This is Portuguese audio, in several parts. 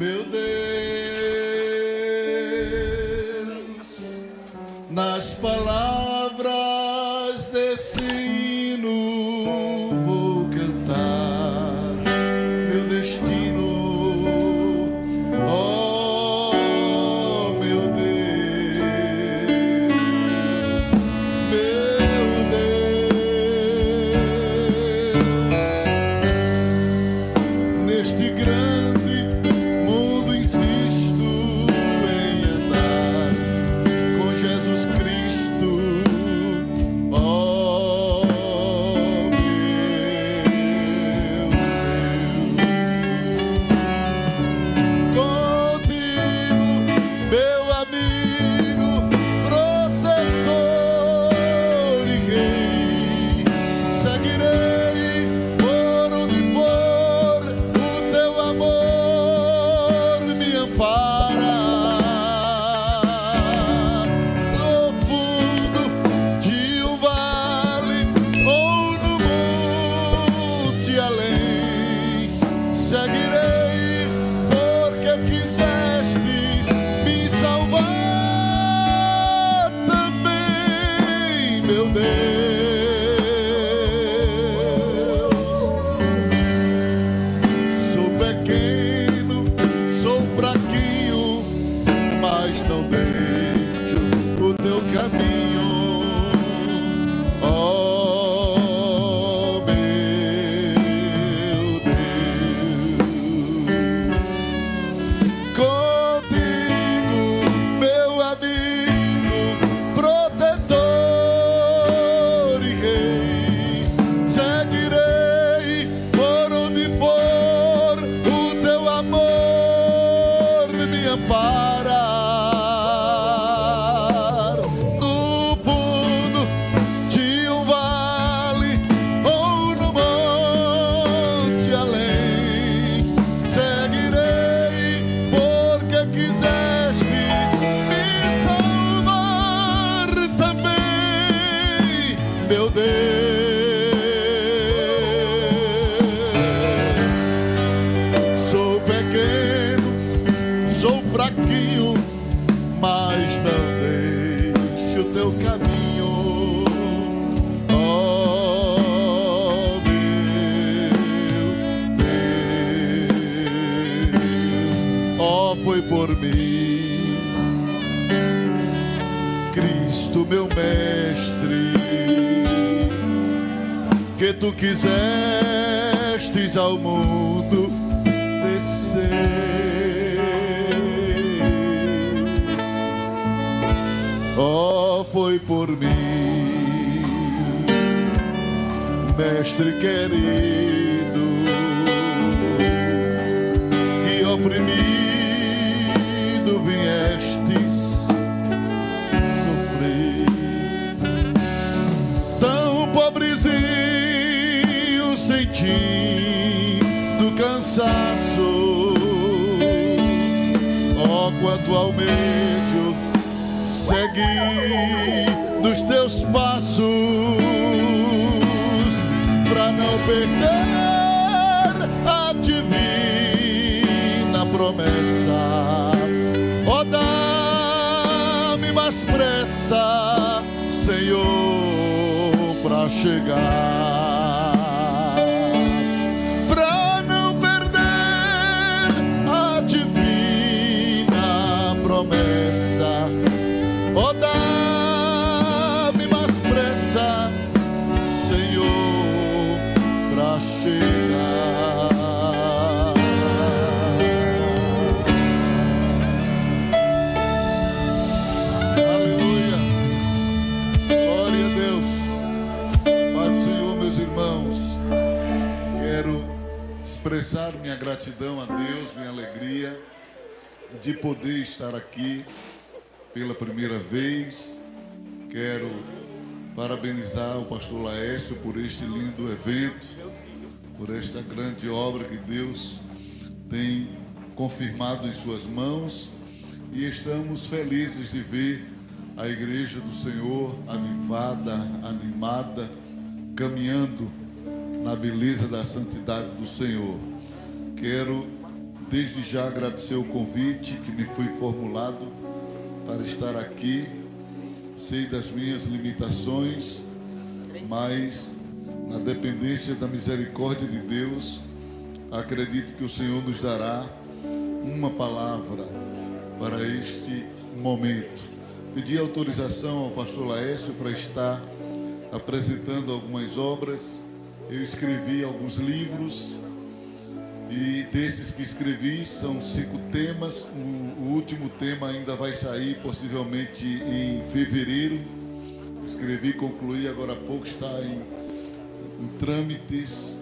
Meu Deus, nas palavras desse hino vou cantar meu destino. Oh, meu Deus, neste grande mundo insisto em andar com Jesus Cristo. Oh, meu Deus, contigo, meu amigo, protetor e rei, seguirei por onde for, o teu amor me ampara. No fundo de um vale ou no monte além, seguirei porque quisestes me salvar também, meu Deus. Sou pequeno, sou fraquinho, mas não deixo o teu caminho. Oh, meu Deus, contigo, meu amigo, protetor e rei, seguirei por onde for, o teu amor me ampara. No fundo de um vale ou no monte além, seguirei porque quisestes me salvar também, meu Deus. Sou pequeno, sou fraquinho, mas não deixo o teu caminho. Oh, meu Deus, oh, foi por mim, Cristo meu mestre, que tu quisestes ao mundo descer. Oh, foi por mim, mestre querido, que oprimido viestes sofrer. Tão pobrezinho sentindo cansaço, oh, quanto almejo seguir nos teus passos, pra não perder a divina promessa. Oh, dá-me mais pressa, Senhor, pra chegar, pra não perder a divina promessa. Oh, dá-me mais pressa, Senhor, pra chegar. Aleluia, glória a Deus. Pai do Senhor, meus irmãos, quero expressar minha gratidão a Deus, minha alegria de poder estar aqui pela primeira vez. Quero parabenizar o pastor Laércio por este lindo evento, por esta grande obra que Deus tem confirmado em suas mãos, e estamos felizes de ver a igreja do Senhor avivada, animada, caminhando na beleza da santidade do Senhor. Quero desde já agradecer o convite que me foi formulado para estar aqui. Sei das minhas limitações, mas na dependência da misericórdia de Deus, acredito que o Senhor nos dará uma palavra para este momento. Pedi autorização ao pastor Laércio para estar apresentando algumas obras. Eu escrevi alguns livros e desses que escrevi são 5 temas. O último tema ainda vai sair possivelmente em fevereiro. Escrevi, concluí, agora há pouco está em trâmites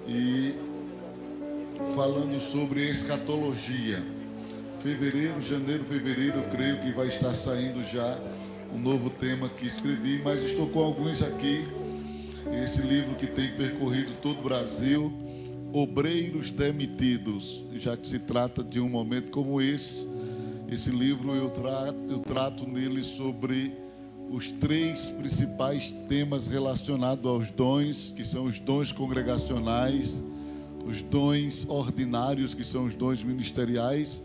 e falando sobre escatologia. Janeiro, fevereiro, eu creio que vai estar saindo já um novo tema que escrevi, mas estou com alguns aqui. Esse livro que tem percorrido todo o Brasil, Obreiros Demitidos, já que se trata de um momento como esse livro eu trato nele sobre os 3 principais temas relacionados aos dons, que são os dons congregacionais, os dons ordinários, que são os dons ministeriais,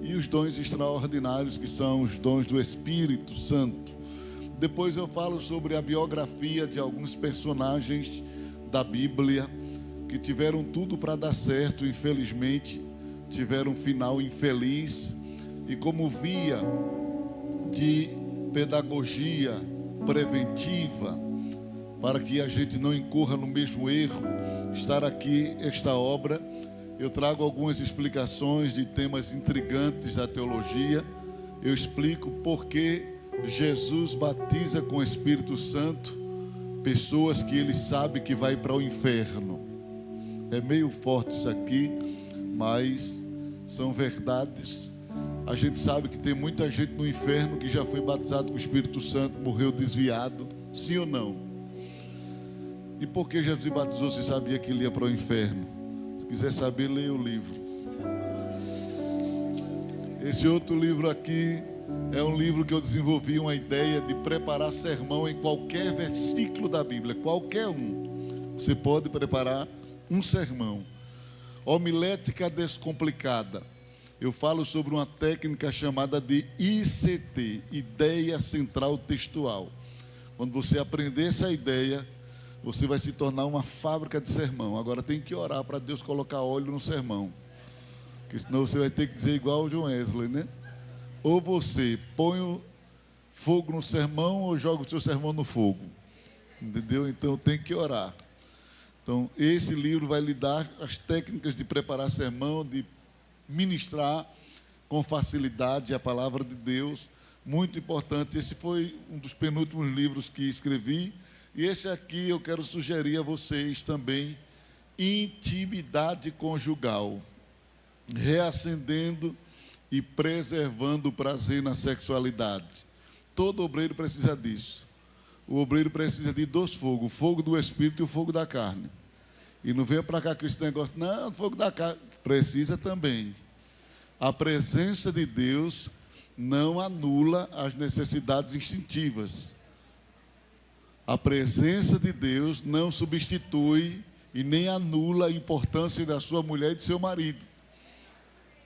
e os dons extraordinários, que são os dons do Espírito Santo. Depois eu falo sobre a biografia de alguns personagens da Bíblia que tiveram tudo para dar certo, infelizmente tiveram um final infeliz, e como via de pedagogia preventiva, para que a gente não incorra no mesmo erro, estar aqui, esta obra, eu trago algumas explicações de temas intrigantes da teologia. Eu explico por que Jesus batiza com o Espírito Santo pessoas que ele sabe que vai para o inferno. É meio forte isso aqui, mas são verdades. A gente sabe que tem muita gente no inferno que já foi batizado com o Espírito Santo, morreu desviado, sim ou não? E por que Jesus batizou se sabia que ele ia para o inferno? Se quiser saber, leia o livro. Esse outro livro aqui é um livro que eu desenvolvi uma ideia de preparar sermão em qualquer versículo da Bíblia, qualquer um. Você pode preparar um sermão. Homilética descomplicada. Eu falo sobre uma técnica chamada de ICT, Ideia Central Textual. Quando você aprender essa ideia, você vai se tornar uma fábrica de sermão. Agora tem que orar para Deus colocar óleo no sermão, porque senão você vai ter que dizer igual o John Wesley, né? Ou você põe o fogo no sermão, ou joga o seu sermão no fogo, entendeu? Então tem que orar. Então esse livro vai lhe dar as técnicas de preparar sermão, de ministrar com facilidade a palavra de Deus, muito importante. Esse foi um dos penúltimos livros que escrevi. E esse aqui eu quero sugerir a vocês também, Intimidade Conjugal, reacendendo e preservando o prazer na sexualidade. Todo obreiro precisa disso. O obreiro precisa de 2 fogos, o fogo do Espírito e o fogo da carne. E não venha para cá com esse negócio, não, o fogo da carne, precisa também. A presença de Deus não anula as necessidades instintivas. A presença de Deus não substitui e nem anula a importância da sua mulher e de seu marido.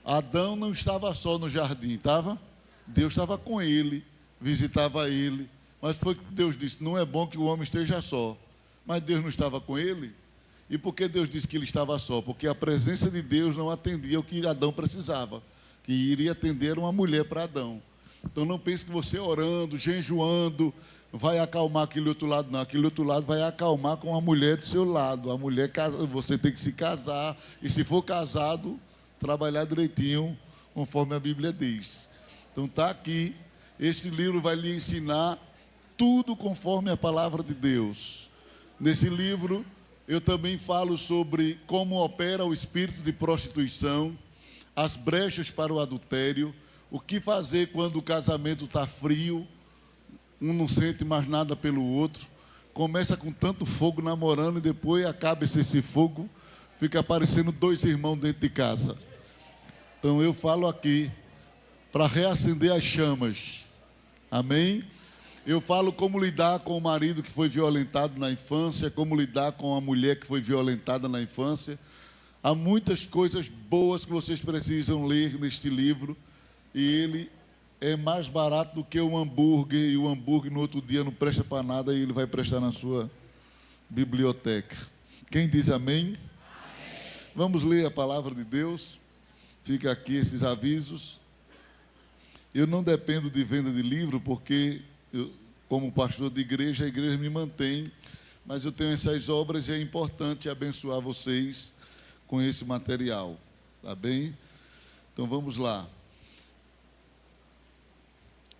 Adão não estava só no jardim, estava? Deus estava com ele, visitava ele. Mas foi que Deus disse, não é bom que o homem esteja só. Mas Deus não estava com ele? E por que Deus disse que ele estava só? Porque a presença de Deus não atendia o que Adão precisava, que iria atender uma mulher para Adão. Então não pense que você orando, jejuando, vai acalmar aquele outro lado, não. Aquele outro lado vai acalmar com a mulher do seu lado. A mulher, você tem que se casar, e se for casado, trabalhar direitinho, conforme a Bíblia diz. Então está aqui, esse livro vai lhe ensinar tudo conforme a palavra de Deus. Nesse livro, eu também falo sobre como opera o espírito de prostituição, as brechas para o adultério, o que fazer quando o casamento está frio, um não sente mais nada pelo outro, começa com tanto fogo namorando e depois acaba esse fogo, fica aparecendo 2 irmãos dentro de casa. Então eu falo aqui para reacender as chamas, amém? Eu falo como lidar com o marido que foi violentado na infância, como lidar com a mulher que foi violentada na infância, Há muitas coisas boas que vocês precisam ler neste livro, e ele é mais barato do que um hambúrguer, e o hambúrguer no outro dia não presta para nada, e ele vai prestar na sua biblioteca. Quem diz amém? Vamos ler a palavra de Deus. Fica aqui esses avisos. Eu não dependo de venda de livro, porque eu, como pastor de igreja, a igreja me mantém, mas eu tenho essas obras e é importante abençoar vocês com esse material, tá bem? Então vamos lá.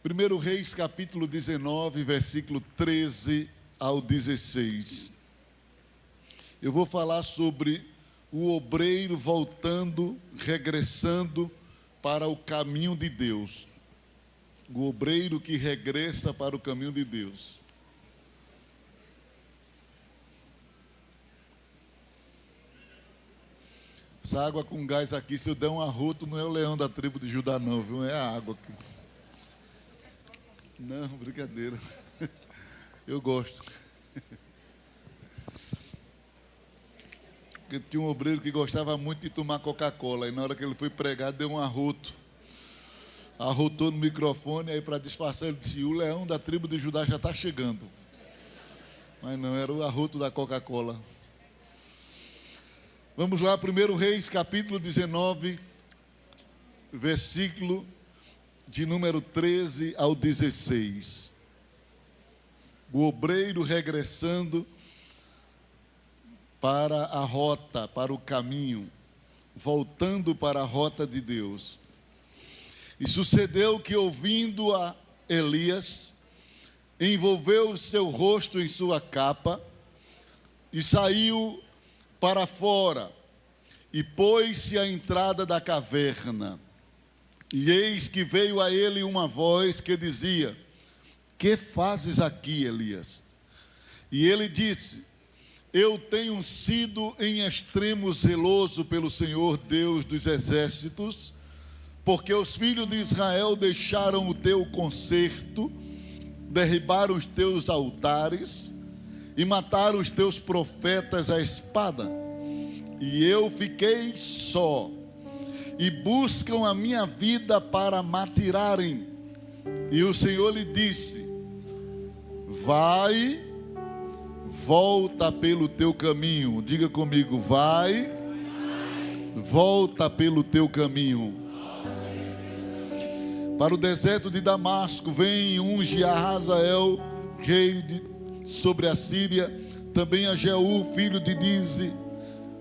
1 Reis, capítulo 19, versículo 13 ao 16. Eu vou falar sobre o obreiro voltando, regressando para o caminho de Deus. O obreiro que regressa para o caminho de Deus. Essa água com gás aqui, se eu der um arroto, não é o leão da tribo de Judá não, viu? É a água aqui. Não, brincadeira. Eu gosto. Porque tinha um obreiro que gostava muito de tomar Coca-Cola, e na hora que ele foi pregar, deu um arroto. Arrotou no microfone, aí para disfarçar ele disse: o leão da tribo de Judá já está chegando. Mas não, era o arroto da Coca-Cola. Vamos lá, 1 Reis, capítulo 19, versículo de número 13 ao 16. O obreiro regressando para a rota, para o caminho, voltando para a rota de Deus. E sucedeu que, ouvindo a Elias, envolveu o seu rosto em sua capa e saiu para fora e pôs-se à entrada da caverna. E eis que veio a ele uma voz que dizia: que fazes aqui, Elias? E ele disse: eu tenho sido em extremo zeloso pelo Senhor Deus dos exércitos, porque os filhos de Israel deixaram o teu concerto, derribaram os teus altares e mataram os teus profetas à espada. E eu fiquei só, e buscam a minha vida para matirarem. E o Senhor lhe disse: vai, volta pelo teu caminho. Diga comigo: vai, volta pelo teu caminho. Para o deserto de Damasco, vem unge a Hazael, rei sobre a Síria, também a Jeú, filho de Nize,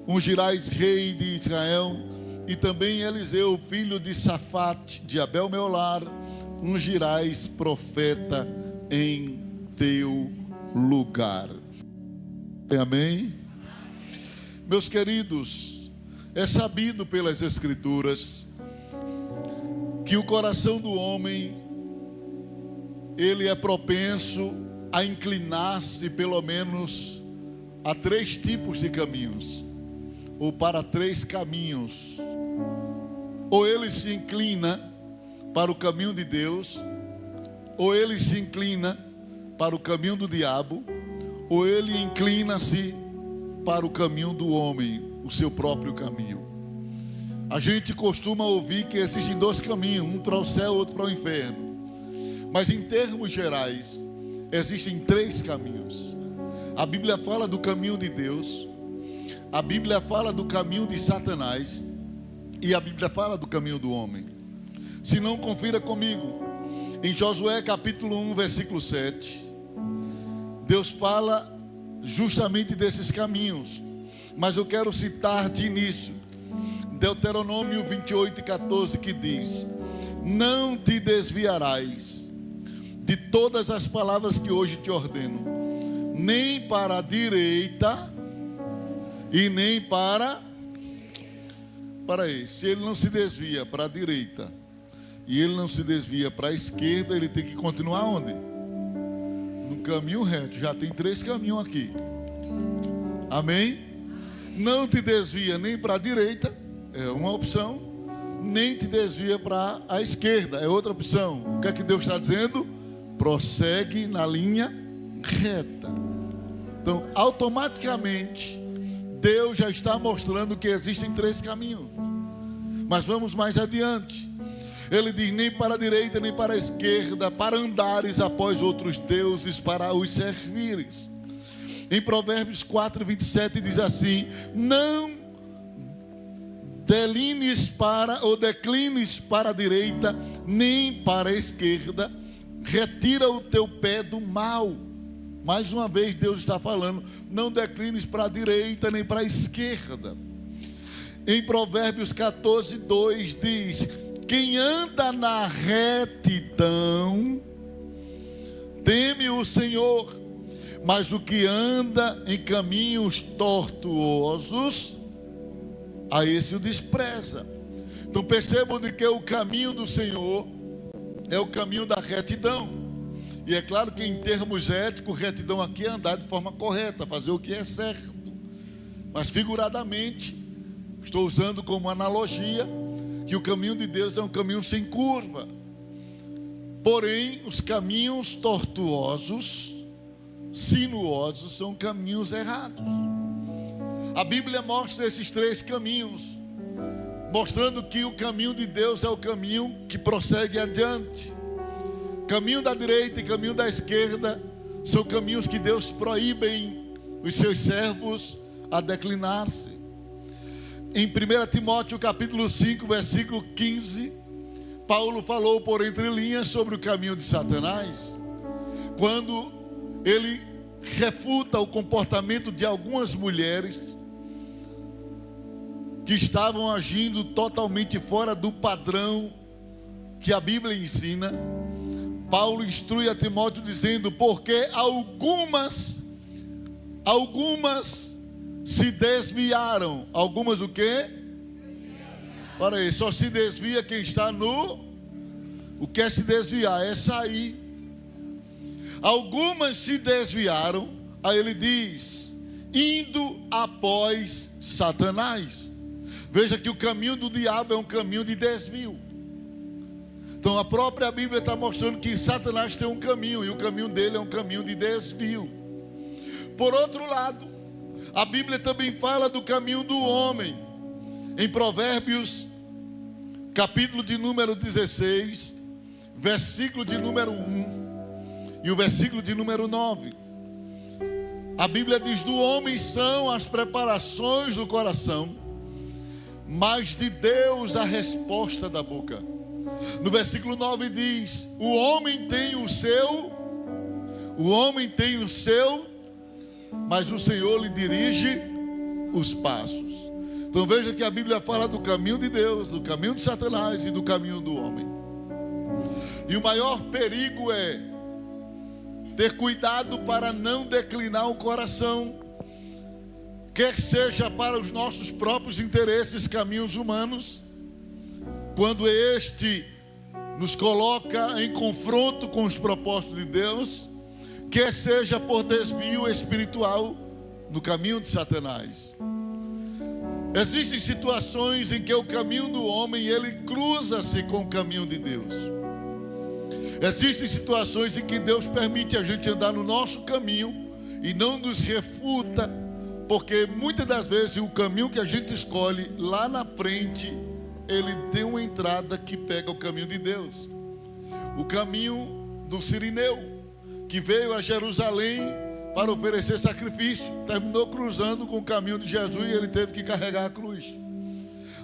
ungirás rei de Israel, e também Eliseu, filho de Safate, de Abel-Meolar, ungirás profeta em teu lugar. Amém? Meus queridos, é sabido pelas Escrituras que o coração do homem, ele é propenso a inclinar-se pelo menos a 3 tipos de caminhos, ou para 3 caminhos. Ou ele se inclina para o caminho de Deus, ou ele se inclina para o caminho do diabo, ou ele inclina-se para o caminho do homem, o seu próprio caminho. A gente costuma ouvir que existem 2 caminhos, um para o céu, outro para o inferno. Mas em termos gerais, existem 3 caminhos. A Bíblia fala do caminho de Deus, a Bíblia fala do caminho de Satanás, e a Bíblia fala do caminho do homem. Se não, confira comigo. Em Josué capítulo 1, versículo 7, Deus fala justamente desses caminhos. Mas eu quero citar de início Deuteronômio 28:14, que diz: não te desviarás de todas as palavras que hoje te ordeno, nem para a direita e nem para aí. Se ele não se desvia para a direita e ele não se desvia para a esquerda, ele tem que continuar onde? No caminho reto. Já tem 3 caminhos aqui. Amém? Não te desvia nem para a direita, é uma opção, nem te desvia para a esquerda, é outra opção. O que é que Deus está dizendo? Prossegue na linha reta. Então, automaticamente, Deus já está mostrando que existem 3 caminhos. Mas vamos mais adiante. Ele diz: nem para a direita nem para a esquerda, para andares após outros deuses, para os servires. Em Provérbios 4:27 diz assim: não declines para a direita nem para a esquerda, retira o teu pé do mal. Mais uma vez Deus está falando: não declines para a direita nem para a esquerda. Em Provérbios 14:2 diz: quem anda na retidão teme o Senhor, mas o que anda em caminhos tortuosos, a esse o despreza. Então percebam de que o caminho do Senhor é o caminho da retidão. E é claro que em termos éticos, retidão aqui é andar de forma correta, fazer o que é certo. Mas figuradamente, estou usando como analogia que o caminho de Deus é um caminho sem curva. Porém, os caminhos tortuosos, sinuosos, são caminhos errados. A Bíblia mostra esses 3 caminhos, mostrando que o caminho de Deus é o caminho que prossegue adiante. Caminho da direita e caminho da esquerda são caminhos que Deus proíbe os seus servos a declinar-se. Em 1 Timóteo capítulo 5, versículo 15, Paulo falou por entre linhas sobre o caminho de Satanás, quando ele refuta o comportamento de algumas mulheres que estavam agindo totalmente fora do padrão que a Bíblia ensina. Paulo instrui a Timóteo dizendo: porque algumas se desviaram. Algumas o quê? Para aí, só se desvia quem está no... O que é se desviar? É sair. Algumas se desviaram, aí ele diz, indo após Satanás. Veja que o caminho do diabo é um caminho de desvio. Então a própria Bíblia está mostrando que Satanás tem um caminho, e o caminho dele é um caminho de desvio. Por outro lado, a Bíblia também fala do caminho do homem. Em Provérbios, capítulo de número 16, versículo de número 1 e o versículo de número 9. A Bíblia diz: do homem são as preparações do coração, mas de Deus a resposta da boca. No versículo 9 diz: o homem tem o seu, mas o Senhor lhe dirige os passos. Então veja que a Bíblia fala do caminho de Deus, do caminho de Satanás e do caminho do homem. E o maior perigo é ter cuidado para não declinar o coração, quer seja para os nossos próprios interesses, caminhos humanos, quando este nos coloca em confronto com os propósitos de Deus, quer seja por desvio espiritual no caminho de Satanás. Existem situações em que o caminho do homem, ele cruza-se com o caminho de Deus. Existem situações em que Deus permite a gente andar no nosso caminho e não nos refuta, porque muitas das vezes o caminho que a gente escolhe lá na frente, ele tem uma entrada que pega o caminho de Deus. O caminho do Sirineu, que veio a Jerusalém para oferecer sacrifício, terminou cruzando com o caminho de Jesus e ele teve que carregar a cruz.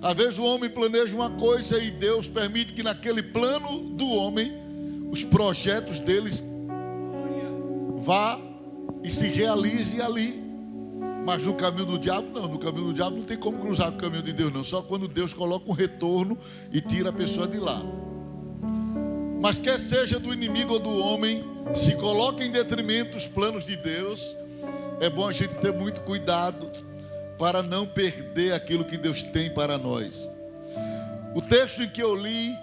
Às vezes o homem planeja uma coisa e Deus permite que naquele plano do homem, os projetos deles vá e se realize ali. Mas no caminho do diabo não, no caminho do diabo não tem como cruzar com o caminho de Deus não, só quando Deus coloca um retorno e tira a pessoa de lá. Mas quer seja do inimigo ou do homem, se coloca em detrimento os planos de Deus, é bom a gente ter muito cuidado para não perder aquilo que Deus tem para nós. O texto em que eu li,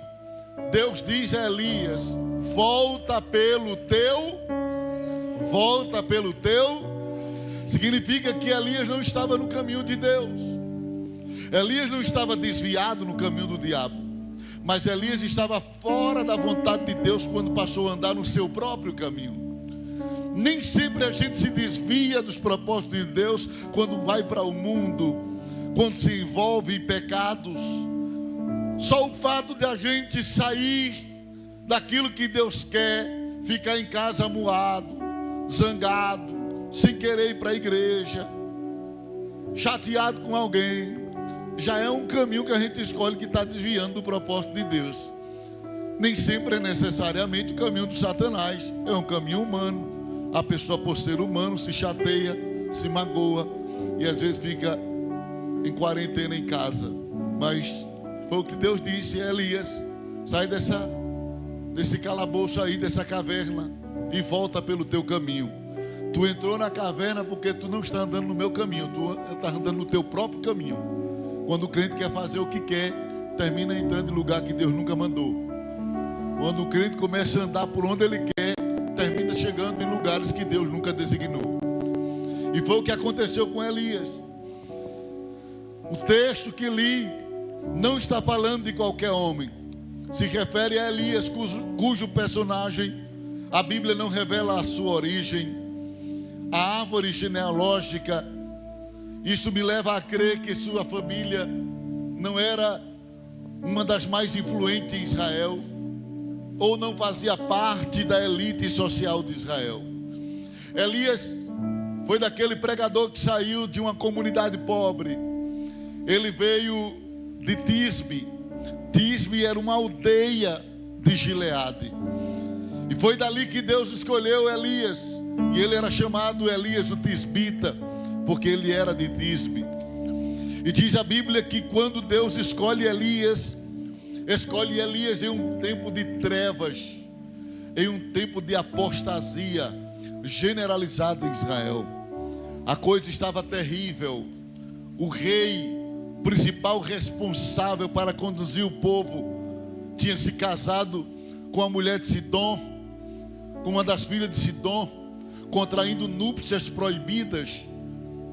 Deus diz a Elias: volta pelo teu. Significa que Elias não estava no caminho de Deus. Elias não estava desviado no caminho do diabo, mas Elias estava fora da vontade de Deus quando passou a andar no seu próprio caminho. Nem sempre a gente se desvia dos propósitos de Deus quando vai para o mundo, quando se envolve em pecados. Só o fato de a gente sair daquilo que Deus quer, ficar em casa amuado, zangado, sem querer ir para a igreja, chateado com alguém, já é um caminho que a gente escolhe que está desviando do propósito de Deus. Nem sempre é necessariamente o caminho do Satanás, é um caminho humano. A pessoa, por ser humano, se chateia, se magoa e às vezes fica em quarentena em casa. Mas foi o que Deus disse a Elias: sai desse calabouço aí, dessa caverna, e volta pelo teu caminho. Tu entrou na caverna porque tu não está andando no meu caminho, tu está andando no teu próprio caminho. Quando o crente quer fazer o que quer, termina entrando em lugar que Deus nunca mandou. Quando o crente começa a andar por onde ele quer, termina chegando em lugares que Deus nunca designou. E foi o que aconteceu com Elias. O texto que li não está falando de qualquer homem, se refere a Elias, cujo personagem a Bíblia não revela a sua origem, a árvore genealógica. Isso me leva a crer que sua família não era uma das mais influentes em Israel, ou não fazia parte da elite social de Israel. Elias foi daquele pregador que saiu de uma comunidade pobre. Ele veio de Tisbe. Tisbe era uma aldeia de Gileade. E foi dali que Deus escolheu Elias. E ele era chamado Elias o Tisbita, porque ele era de Tisbe. E diz a Bíblia que quando Deus escolhe Elias em um tempo de trevas, em um tempo de apostasia generalizada em Israel. A coisa estava terrível. O rei, principal responsável para conduzir o povo, tinha se casado com a mulher de Sidom, com uma das filhas de Sidom, contraindo núpcias proibidas,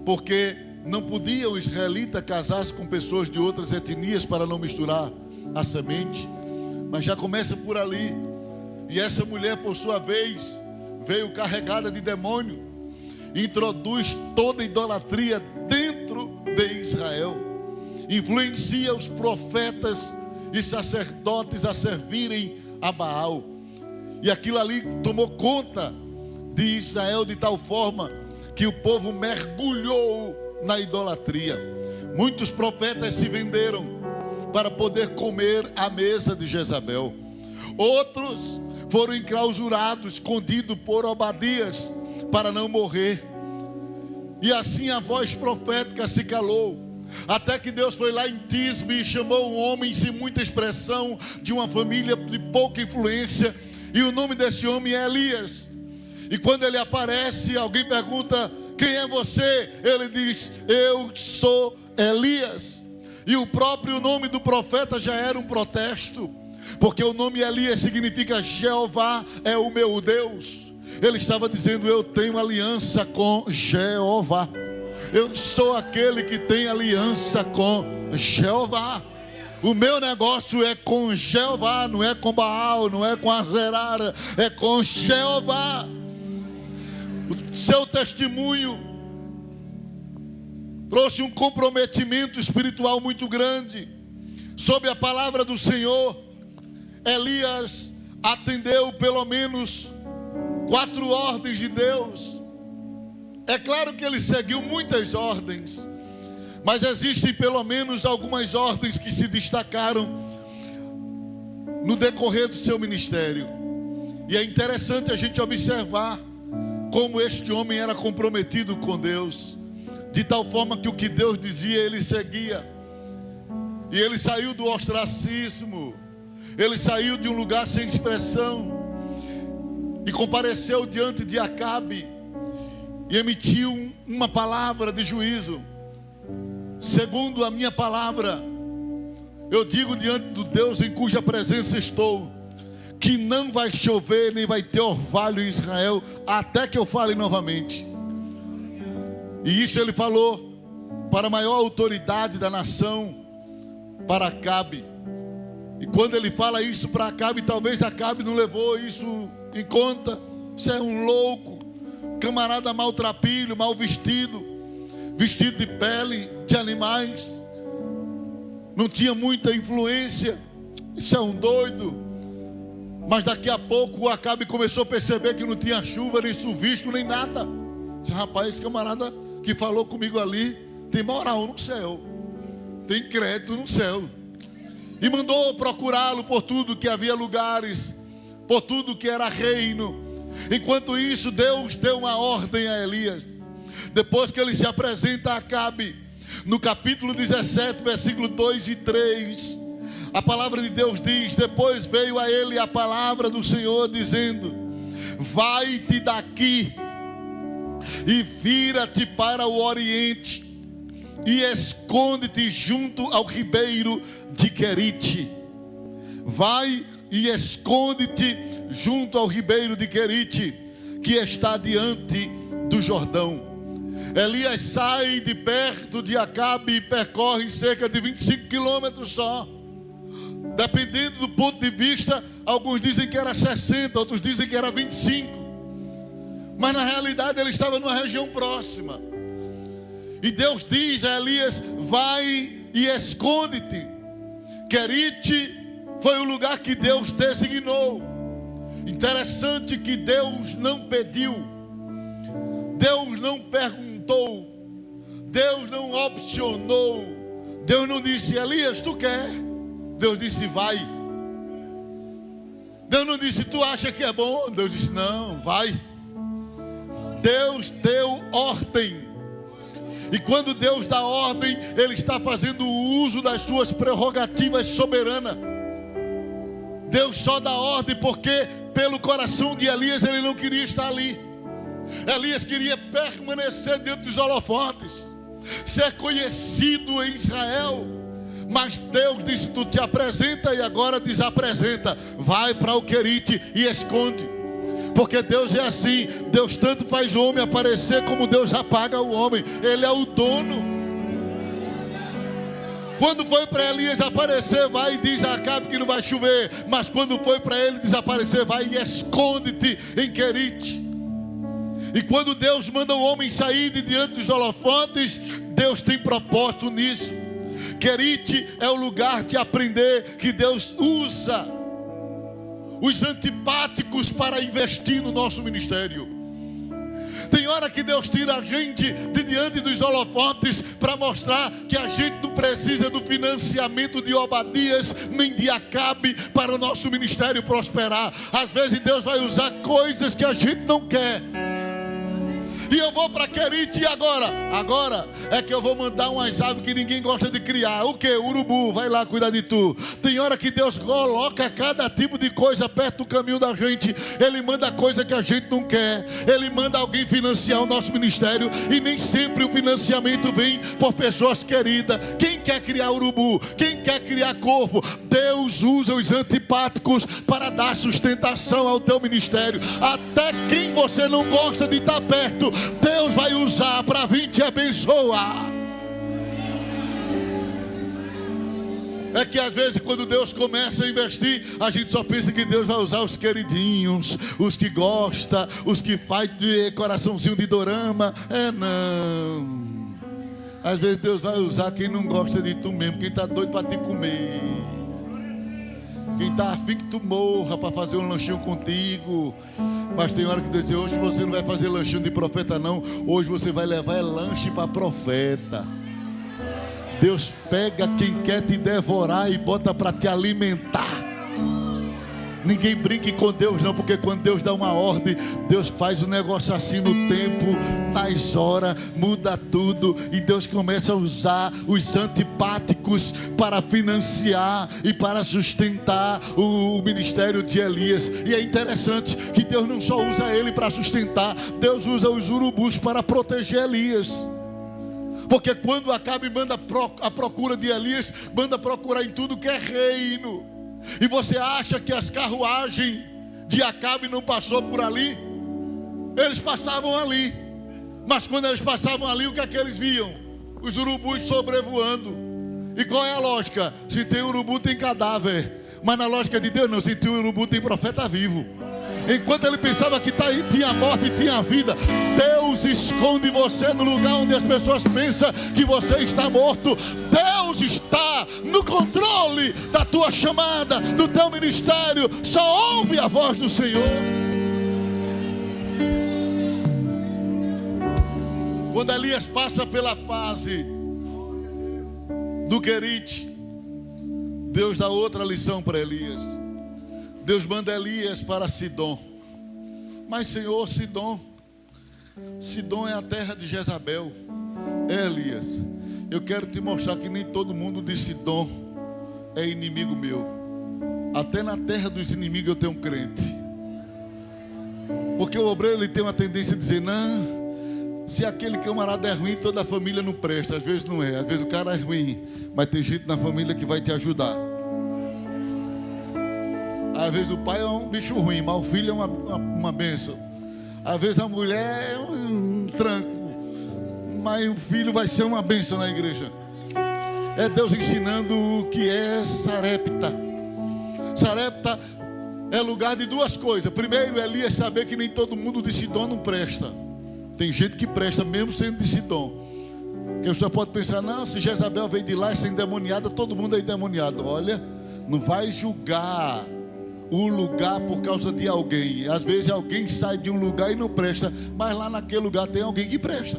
porque não podia o israelita casar-se com pessoas de outras etnias para não misturar a semente. Mas já começa por ali. E essa mulher, por sua vez, veio carregada de demônio, introduz toda a idolatria dentro de Israel, influencia os profetas e sacerdotes a servirem a Baal. E aquilo ali tomou conta de Israel de tal forma que o povo mergulhou na idolatria. Muitos profetas se venderam para poder comer à mesa de Jezabel. Outros foram enclausurados, escondidos por Obadias, para não morrer. E assim a voz profética se calou, até que Deus foi lá em Tisbe e chamou um homem sem muita expressão, de uma família de pouca influência, e o nome desse homem é Elias. E quando ele aparece, alguém pergunta: quem é você? Ele diz: eu sou Elias. E o próprio nome do profeta já era um protesto, porque o nome Elias significa Jeová é o meu Deus. Ele estava dizendo: eu tenho aliança com Jeová. Eu sou aquele que tem aliança com Jeová. O meu negócio é com Jeová, não é com Baal, não é com Azerara, é com Jeová. O seu testemunho trouxe um comprometimento espiritual muito grande. Sob a palavra do Senhor, Elias atendeu pelo menos 4 ordens de Deus. É claro que ele seguiu muitas ordens, mas existem pelo menos algumas ordens que se destacaram no decorrer do seu ministério. E é interessante a gente observar como este homem era comprometido com Deus, de tal forma que o que Deus dizia ele seguia. E ele saiu do ostracismo, ele saiu de um lugar sem expressão e compareceu diante de Acabe e emitiu uma palavra de juízo. Segundo a minha palavra, eu digo diante do Deus em cuja presença estou, que não vai chover nem vai ter orvalho em Israel até que eu fale novamente. E isso ele falou para a maior autoridade da nação, para Acabe. E quando ele fala isso para Acabe, talvez Acabe não levou isso em conta. Isso é um louco, camarada maltrapilho, mal vestido, vestido de pele de animais, não tinha muita influência. Isso é um doido. Mas daqui a pouco o Acabe começou a perceber que não tinha chuva, nem chuvisco, nem nada. Disse: rapaz, esse camarada que falou comigo ali tem moral no céu, tem crédito no céu. E mandou procurá-lo por tudo que havia lugares, por tudo que era reino. Enquanto isso, Deus deu uma ordem a Elias. Depois que ele se apresenta a Acabe, no capítulo 17, versículo 2 e 3, a palavra de Deus diz: depois veio a ele a palavra do Senhor dizendo: vai-te daqui e vira-te para o oriente e esconde-te junto ao ribeiro de Querite. Vai e esconde-te junto ao ribeiro de Querite, que está diante do Jordão. Elias sai de perto de Acabe e percorre cerca de 25 quilômetros só. Dependendo do ponto de vista, alguns dizem que era 60, outros dizem que era 25. Mas na realidade ele estava numa região próxima. E Deus diz a Elias: vai e esconde-te. Querite foi o lugar que Deus designou. Interessante que Deus não pediu, Deus não perguntou, Deus não opcionou. Deus não disse: Elias, tu quer? Deus disse: vai. Deus não disse: tu acha que é bom? Deus disse: não, vai. Deus deu ordem. E quando Deus dá ordem, Ele está fazendo uso das suas prerrogativas soberanas. Deus só dá ordem porque pelo coração de Elias ele não queria estar ali. Elias queria permanecer dentro dos holofotes, ser conhecido em Israel. Mas Deus disse: tu te apresenta e agora desapresenta. Vai para o Querite e esconde. Porque Deus é assim. Deus tanto faz o homem aparecer como Deus apaga o homem. Ele é o dono. Quando foi para Elias aparecer, vai e diz a Acabe que não vai chover. Mas quando foi para ele desaparecer, vai e esconde-te em Querite. E quando Deus manda o homem sair de diante dos holofotes, Deus tem propósito nisso. Querite é o lugar de aprender que Deus usa os antipáticos para investir no nosso ministério. Tem hora que Deus tira a gente de diante dos holofotes para mostrar que a gente não precisa do financiamento de Obadias nem de Acabe para o nosso ministério prosperar. Às vezes Deus vai usar coisas que a gente não quer. E eu vou para Querite e agora é que eu vou mandar umas aves que ninguém gosta de criar. O que? Urubu, vai lá cuidar de tu. Tem hora que Deus coloca cada tipo de coisa perto do caminho da gente. Ele manda coisa que a gente não quer. Ele manda alguém financiar o nosso ministério. E nem sempre o financiamento vem por pessoas queridas. Quem quer criar urubu? Quem quer criar corvo? Deus usa os antipáticos para dar sustentação ao teu ministério. Até quem você não gosta de estar perto, Deus vai usar para vir te abençoar. É que às vezes quando Deus começa a investir, a gente só pensa que Deus vai usar os queridinhos, os que gostam, os que faz de coraçãozinho de dorama. Não. Às vezes Deus vai usar quem não gosta de tu mesmo, quem está doido para te comer, quem está afim que tu morra para fazer um lanchinho contigo. Mas tem hora que Deus diz: hoje você não vai fazer lanchinho de profeta não, hoje você vai levar lanche para profeta. Deus pega quem quer te devorar e bota para te alimentar. Ninguém brinque com Deus não, porque quando Deus dá uma ordem, Deus faz o negócio assim no tempo, nas horas, muda tudo. E Deus começa a usar os antipáticos para financiar e para sustentar o ministério de Elias. E é interessante que Deus não só usa ele para sustentar, Deus usa os urubus para proteger Elias. Porque quando Acabe manda a procura de Elias, manda procurar em tudo que é reino. E você acha que as carruagens de Acabe não passou por ali? Eles passavam ali. Mas quando eles passavam ali, o que é que eles viam? Os urubus sobrevoando. E qual é a lógica? Se tem urubu, tem cadáver. Mas na lógica de Deus não, se tem urubu, tem profeta vivo. Enquanto ele pensava que tinha morte e tinha vida, Deus esconde você no lugar onde as pessoas pensam que você está morto. Deus está no controle da tua chamada, do teu ministério. Só ouve a voz do Senhor. Quando Elias passa pela fase do Querite, Deus dá outra lição para Elias. Deus manda Elias para Sidom. Mas Senhor, Sidom é a terra de Jezabel. Elias, eu quero te mostrar que nem todo mundo de Sidom é inimigo meu. Até na terra dos inimigos eu tenho um crente. Porque o obreiro ele tem uma tendência a dizer: não, se aquele camarada é ruim, toda a família não presta. Às vezes não é, às vezes o cara é ruim, mas tem gente na família que vai te ajudar. Às vezes o pai é um bicho ruim, mas o filho é uma bênção. Às vezes a mulher é um tranco, mas o filho vai ser uma bênção na igreja. É Deus ensinando o que é Sarepta. Sarepta é lugar de duas coisas. Primeiro, Elias saber que nem todo mundo de Sidom não presta. Tem gente que presta mesmo sendo de Sidom. Que você pode pensar: não, se Jezabel veio de lá e ser endemoniada, todo mundo é endemoniado. Olha, não vai julgar o lugar por causa de alguém. Às vezes alguém sai de um lugar e não presta, mas lá naquele lugar tem alguém que presta.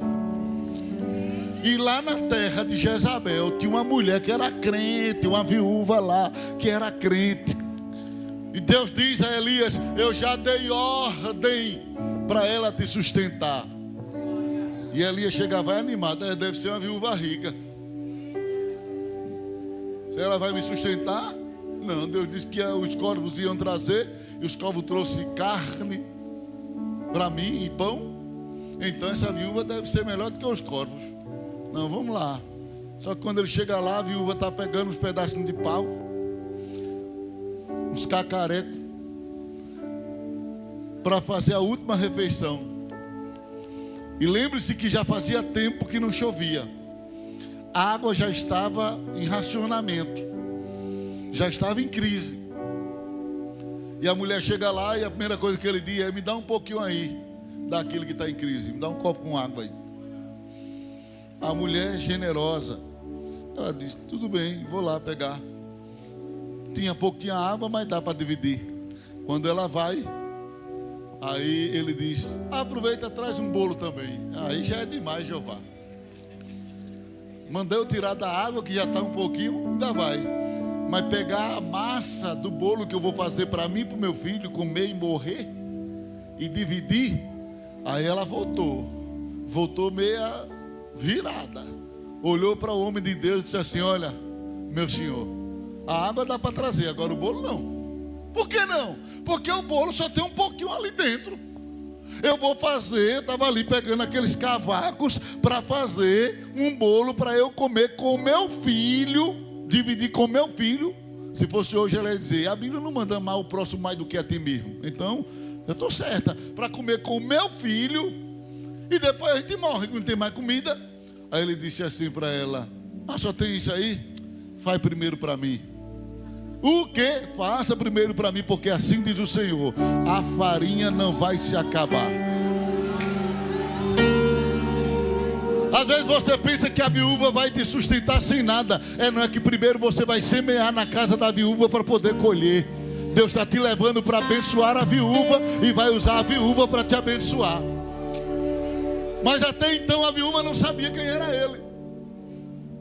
E lá na terra de Jezabel tinha uma mulher que era crente, uma viúva lá que era crente. E Deus diz a Elias: eu já dei ordem para ela te sustentar. E Elias chegava animado: deve ser uma viúva rica. Ela vai me sustentar? Não, Deus disse que os corvos iam trazer, e os corvos trouxeram carne para mim e pão. Então essa viúva deve ser melhor do que os corvos. Não, vamos lá. Só que quando ele chega lá, a viúva está pegando uns pedacinhos de pau, uns cacarecos, para fazer a última refeição. E lembre-se que já fazia tempo que não chovia. A água já estava em racionamento, já estava em crise. E a mulher chega lá e a primeira coisa que ele diz é: me dá um pouquinho aí daquilo que está em crise, me dá um copo com água aí. A mulher é generosa. Ela diz: tudo bem, vou lá pegar. Tinha pouquinha água, mas dá para dividir. Quando ela vai, aí ele diz: aproveita, traz um bolo também. Aí já é demais, Jeová. Mandei eu tirar da água, que já está um pouquinho, ainda vai. Mas pegar a massa do bolo que eu vou fazer para mim e para o meu filho comer e morrer e dividir. Aí ela voltou meia virada, olhou para o homem de Deus e disse assim: olha, meu senhor, a água dá para trazer, agora o bolo não. Por que não? Porque o bolo só tem um pouquinho ali dentro. Eu vou fazer, estava ali pegando aqueles cavacos para fazer um bolo para eu comer com meu filho, dividir com meu filho. Se fosse hoje, ela ia dizer: a Bíblia não manda amar o próximo mais do que a ti mesmo. Então, eu estou certa, para comer com meu filho, e depois a gente morre, não tem mais comida. Aí ele disse assim para ela: só tem isso aí? Faz primeiro para mim. O que? Faça primeiro para mim, porque assim diz o Senhor: a farinha não vai se acabar. Às vezes você pensa que a viúva vai te sustentar sem nada. Não é que primeiro você vai semear na casa da viúva para poder colher. Deus está te levando para abençoar a viúva e vai usar a viúva para te abençoar. Mas até então a viúva não sabia quem era ele.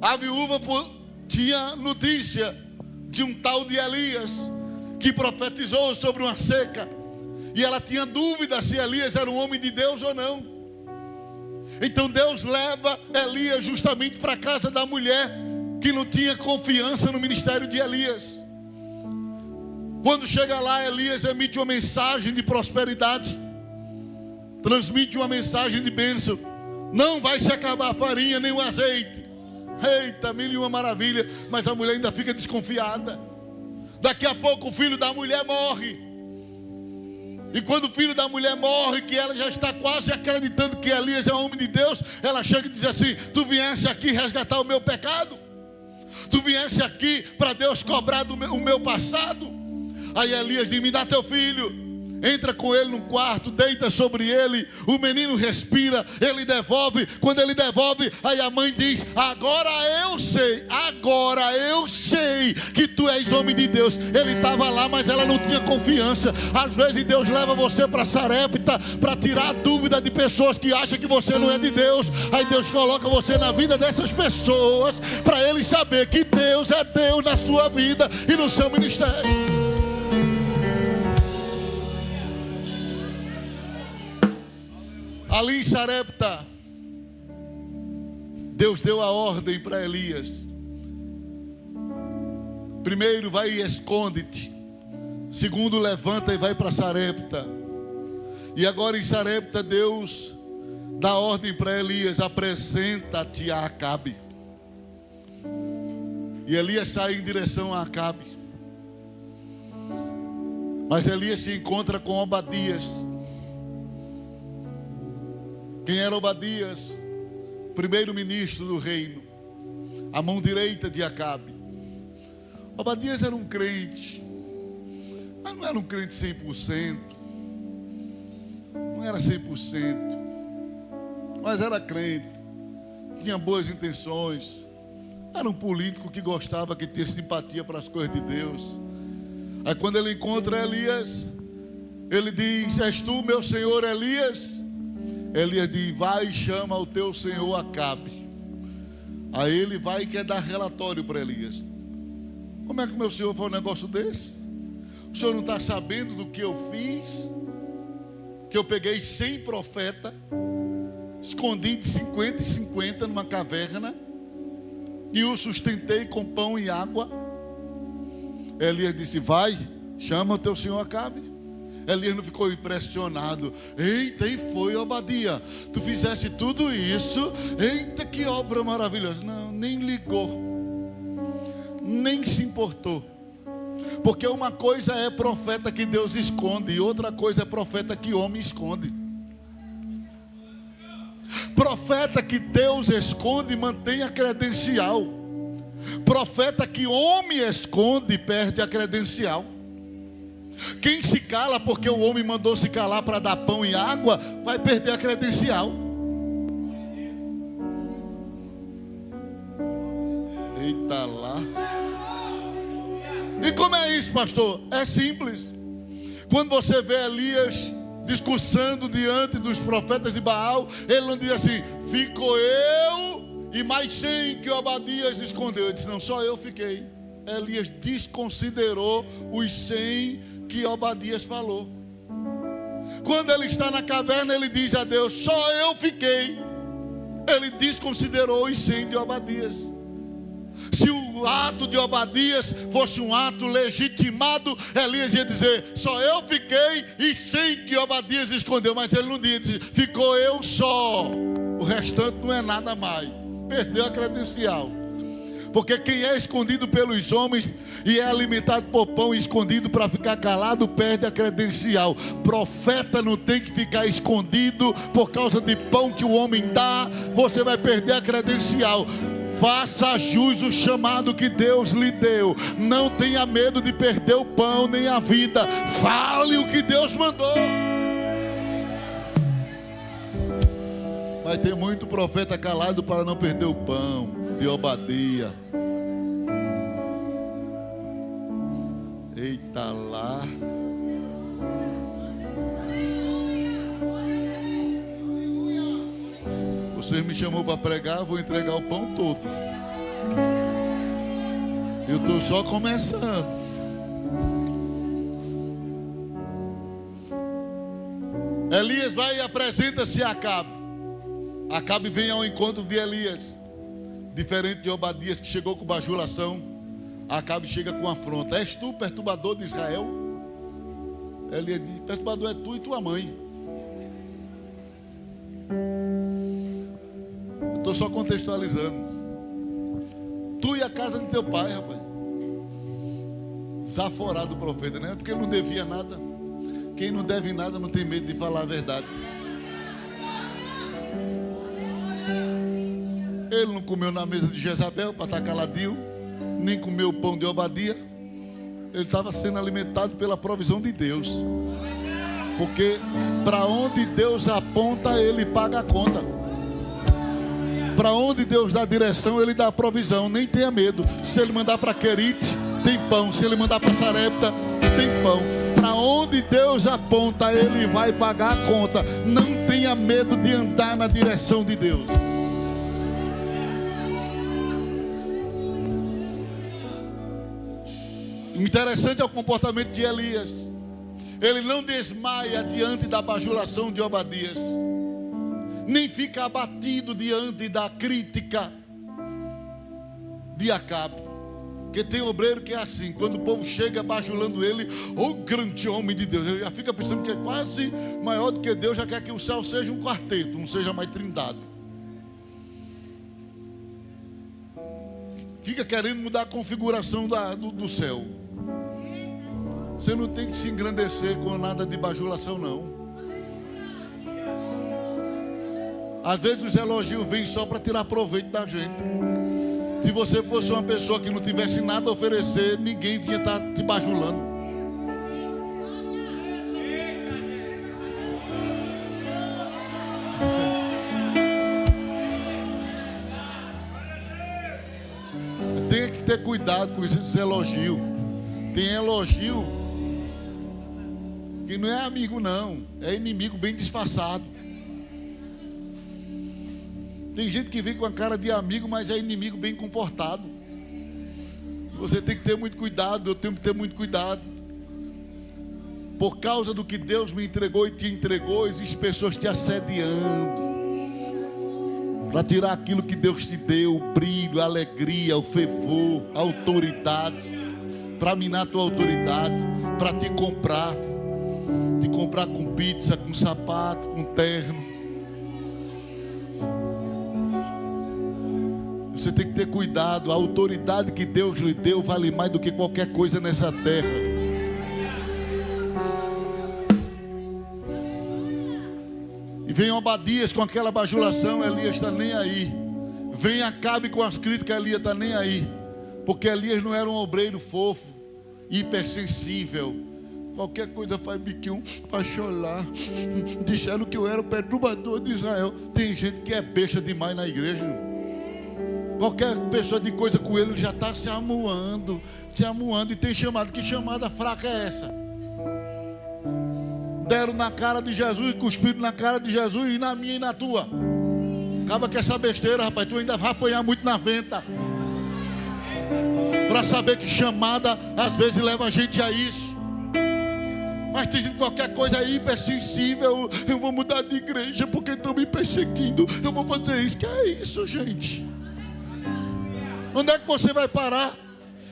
A viúva tinha notícia de um tal de Elias, que profetizou sobre uma seca, e ela tinha dúvida se Elias era um homem de Deus ou não. Então Deus leva Elias justamente para a casa da mulher que não tinha confiança no ministério de Elias. Quando chega lá, Elias emite uma mensagem de prosperidade, transmite uma mensagem de bênção. Não vai se acabar a farinha nem o azeite. Eita, mil e uma maravilha. Mas a mulher ainda fica desconfiada. Daqui a pouco o filho da mulher morre. E quando o filho da mulher morre, que ela já está quase acreditando que Elias é um homem de Deus, ela chega e diz assim: tu viesse aqui resgatar o meu pecado? Tu viesse aqui para Deus cobrar o meu passado? Aí Elias diz: me dá teu filho. entra com ele no quarto, deita sobre ele, o menino respira, ele devolve. Quando ele devolve, aí a mãe diz: agora eu sei que tu és homem de Deus. Ele estava lá, mas ela não tinha confiança. Às vezes Deus leva você para Sarepta para tirar a dúvida de pessoas que acham que você não é de Deus. Aí Deus coloca você na vida dessas pessoas para eles saber que Deus é Deus na sua vida e no seu ministério. Ali em Sarepta, Deus deu a ordem para Elias: primeiro, vai e esconde-te. Segundo, levanta e vai para Sarepta. E agora em Sarepta, Deus dá ordem para Elias: apresenta-te a Acabe. E Elias sai em direção a Acabe. Mas Elias se encontra com Obadias. Quem era Obadias? Primeiro-ministro do reino, a mão direita de Acabe. Obadias era um crente, mas não era um crente 100%. Não era 100%, mas era crente, tinha boas intenções. Era um político que gostava, que tinha simpatia para as coisas de Deus. Aí quando ele encontra Elias, ele diz: és tu, meu senhor Elias? Elias diz: vai e chama o teu senhor Acabe. Aí ele vai e quer dar relatório para Elias. Como é que o meu senhor foi um negócio desse? O senhor não está sabendo do que eu fiz? Que eu peguei 100 profetas, escondi de 50 em 50 numa caverna e o sustentei com pão e água. Elias disse: vai, chama o teu senhor Acabe. Elias não ficou impressionado. Eita, e foi, Obadia, tu fizeste tudo isso? Eita, que obra maravilhosa. Não, nem ligou, nem se importou. Porque uma coisa é profeta que Deus esconde, e outra coisa é profeta que homem esconde. Profeta que Deus esconde mantém a credencial. Profeta que homem esconde perde a credencial. Quem se cala porque o homem mandou se calar para dar pão e água, vai perder a credencial. Eita lá. E como é isso, pastor? É simples. Quando você vê Elias discursando diante dos profetas de Baal, ele não diz assim: fico eu e mais 100 que Obadias escondeu. Ele disse: não, só eu fiquei. Elias desconsiderou os 100 que Obadias falou. Quando ele está na caverna, ele diz a Deus: só eu fiquei. Ele desconsiderou os 100 de Obadias. Se o ato de Obadias fosse um ato legitimado, Elias ia dizer: só eu fiquei e 100 que Obadias escondeu. Mas ele não disse: ficou eu só, o restante não é nada mais. Perdeu a credencial. Porque quem é escondido pelos homens e é alimentado por pão escondido para ficar calado, perde a credencial. Profeta não tem que ficar escondido por causa de pão que o homem dá. Você vai perder a credencial. Faça jus o chamado que Deus lhe deu. Não tenha medo de perder o pão nem a vida. Fale o que Deus mandou. Vai ter muito profeta calado para não perder o pão. De Obadia. Eita lá. Você me chamou para pregar, vou entregar o pão todo. Eu estou só começando. Elias vai e apresenta-se a Acabe. Acabe vem ao encontro de Elias. Diferente de Obadias, que chegou com bajulação, Acabe chega com afronta. És tu, perturbador de Israel? Elias diz: perturbador é tu e tua mãe. Eu estou só contextualizando. Tu e a casa de teu pai, rapaz. Desaforado o profeta, né? Porque ele não devia nada. Quem não deve nada não tem medo de falar a verdade. Ele não comeu na mesa de Jezabel para estar caladinho, nem comeu o pão de Obadia. Ele estava sendo alimentado pela provisão de Deus. Porque para onde Deus aponta, Ele paga a conta. Para onde Deus dá direção, Ele dá a provisão. Nem tenha medo. Se Ele mandar para Querite, tem pão. Se Ele mandar para Sarepta, tem pão. Para onde Deus aponta, Ele vai pagar a conta. Não tenha medo de andar na direção de Deus. O interessante é o comportamento de Elias. Ele não desmaia diante da bajulação de Obadias, nem fica abatido diante da crítica de Acabe. Porque tem obreiro que é assim, quando o povo chega bajulando ele, o grande homem de Deus, ele já fica pensando que é quase maior do que Deus, já quer que o céu seja um quarteto, não seja mais trindade. Fica querendo mudar a configuração do céu. Você não tem que se engrandecer com nada de bajulação, não. Às vezes os elogios vêm só para tirar proveito da gente. Se você fosse uma pessoa que não tivesse nada a oferecer, ninguém vinha estar te bajulando. Tem que ter cuidado com esses elogios. Tem elogio que não é amigo, não, é inimigo bem disfarçado. Tem gente que vem com a cara de amigo, mas é inimigo bem comportado. Você tem que ter muito cuidado, eu tenho que ter muito cuidado. Por causa do que Deus me entregou e te entregou, existem pessoas te assediando para tirar aquilo que Deus te deu, o brilho, a alegria, o fervor, a autoridade, para minar a tua autoridade, para te comprar com pizza, com sapato, com terno. Você tem que ter cuidado. A autoridade que Deus lhe deu vale mais do que qualquer coisa nessa terra. E vem Obadias com aquela bajulação, Elias está nem aí. Vem Acabe com as críticas, Elias está nem aí. Porque Elias não era um obreiro fofo, hipersensível. Qualquer coisa faz biquinho para chorar. Disseram que eu era o perturbador de Israel. Tem gente que é besta demais na igreja. Qualquer pessoa de coisa com ele já está se amuando. E tem chamada. Que chamada fraca é essa? Deram na cara de Jesus, cuspiram na cara de Jesus e na minha e na tua. Acaba com essa besteira, rapaz. Tu ainda vai apanhar muito na venta. Para saber que chamada às vezes leva a gente a isso. Mas tem gente, qualquer coisa é hipersensível. Eu vou mudar de igreja porque estão me perseguindo. Eu vou fazer isso. Que é isso, gente? Onde é que você vai parar?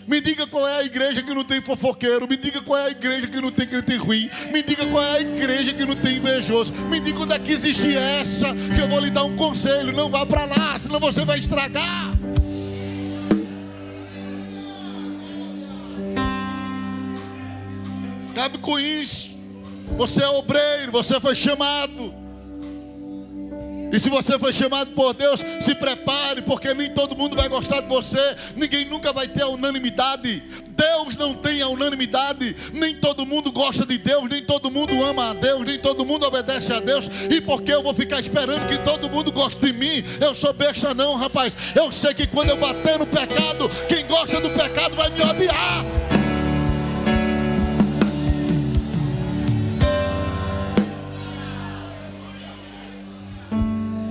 Me diga qual é a igreja que não tem fofoqueiro. Me diga qual é a igreja que não tem crente ruim. Me diga qual é a igreja que não tem invejoso. Me diga onde é que existe essa, que eu vou lhe dar um conselho. Não vá para lá, senão você vai estragar. Cabe com isso. Você é obreiro, você foi chamado. E se você foi chamado por Deus, se prepare, porque nem todo mundo vai gostar de você. Ninguém nunca vai ter a unanimidade. Deus não tem a unanimidade. Nem todo mundo gosta de Deus, nem todo mundo ama a Deus, nem todo mundo obedece a Deus. E porque eu vou ficar esperando que todo mundo goste de mim? Eu sou besta não, rapaz. Eu sei que quando eu bater no pecado, quem gosta do pecado vai me odiar.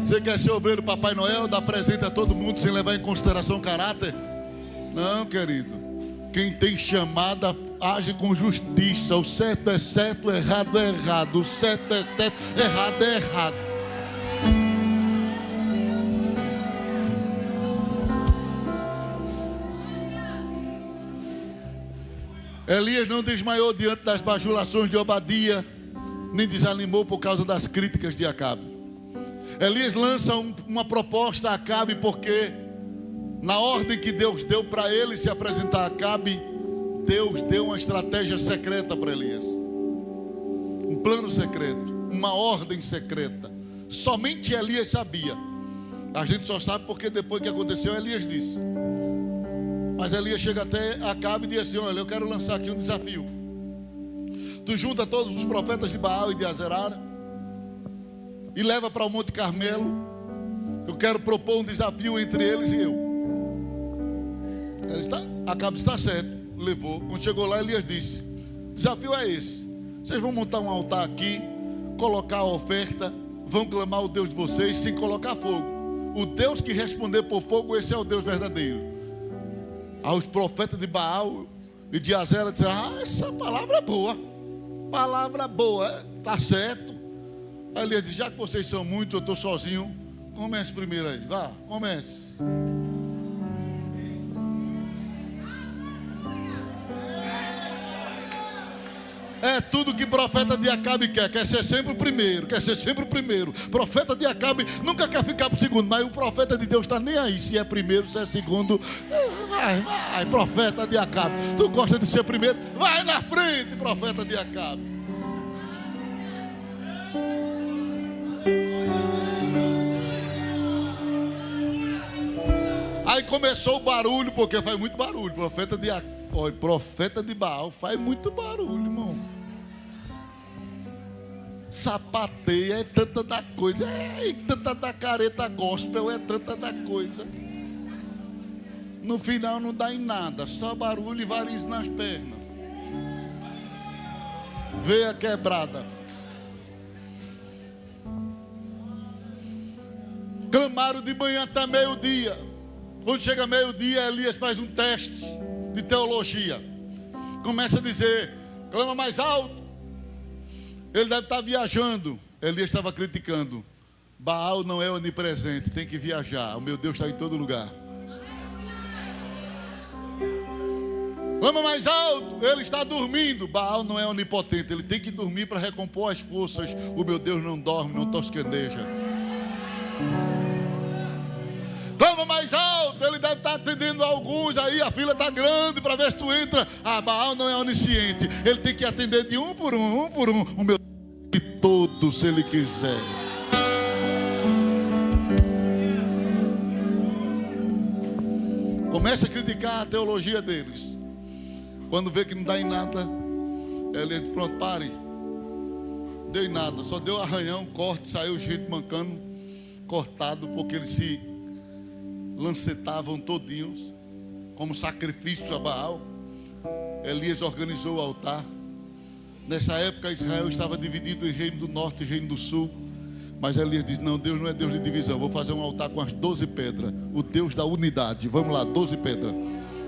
Você quer ser obreiro Papai Noel, dar presente a todo mundo sem levar em consideração o caráter? Não, querido. Quem tem chamada age com justiça. O certo é certo, o errado é errado. O certo é certo, errado é errado. Elias não desmaiou diante das bajulações de Obadia, nem desanimou por causa das críticas de Acabe. Elias lança uma proposta a Acabe, porque na ordem que Deus deu para ele se apresentar a Acabe, Deus deu uma estratégia secreta para Elias. Um plano secreto, uma ordem secreta. Somente Elias sabia. A gente só sabe porque depois que aconteceu, Elias disse. Mas Elias chega até Acabe e diz assim: olha, eu quero lançar aqui um desafio. tu junta todos os profetas de Baal e de Azerara e leva para o Monte Carmelo. Eu quero propor um desafio entre eles e eu. Acabe está certo, levou. Quando chegou lá, Elias disse: o desafio é esse, vocês vão montar um altar aqui, colocar a oferta, vão clamar o Deus de vocês sem colocar fogo. O Deus que responder por fogo, esse é o Deus verdadeiro. Aí os profetas de Baal e de Azera disseram: essa palavra é boa, palavra boa, está certo. Aí Elias disse: já que vocês são muitos, eu estou sozinho, comece primeiro aí, vá, comece. É tudo que profeta de Acabe quer ser sempre o primeiro, Profeta de Acabe nunca quer ficar por segundo, mas o profeta de Deus está nem aí se é primeiro, se é segundo. Vai, profeta de Acabe, tu gosta de ser primeiro, vai na frente, profeta de Acabe. Aí começou o barulho, porque faz muito barulho. Profeta de Baal faz muito barulho, irmão. Sapateia, é tanta da coisa, é tanta da careta gospel, é tanta da coisa. No final não dá em nada, só barulho e varizes nas pernas. Veia quebrada. Clamaram de manhã até meio-dia. Quando chega meio-dia, Elias faz um teste de teologia. Começa a dizer: clama mais alto. Ele deve estar viajando. Elias estava criticando: Baal não é onipresente, tem que viajar. O meu Deus está em todo lugar. Clama mais alto. Ele está dormindo. Baal não é onipotente, ele tem que dormir para recompor as forças. O meu Deus não dorme, não tosqueneja. Clama mais alto. Ele deve estar atendendo a alguns aí, a fila está grande para ver se tu entra. Baal não é onisciente, ele tem que atender de um por um. O meu Deus de todos, se ele quiser. Começa a criticar a teologia deles. Quando vê que não dá em nada, ele diz: pronto, pare. Deu em nada, só deu arranhão, corte, saiu gente mancando, cortado, porque eles se lancetavam todinhos como sacrifício a Baal. Elias organizou o altar. Nessa época Israel estava dividido em reino do norte e reino do sul, mas Elias disse: não, Deus não é Deus de divisão, vou fazer um altar com as 12 pedras, o Deus da unidade. Vamos lá, 12 pedras,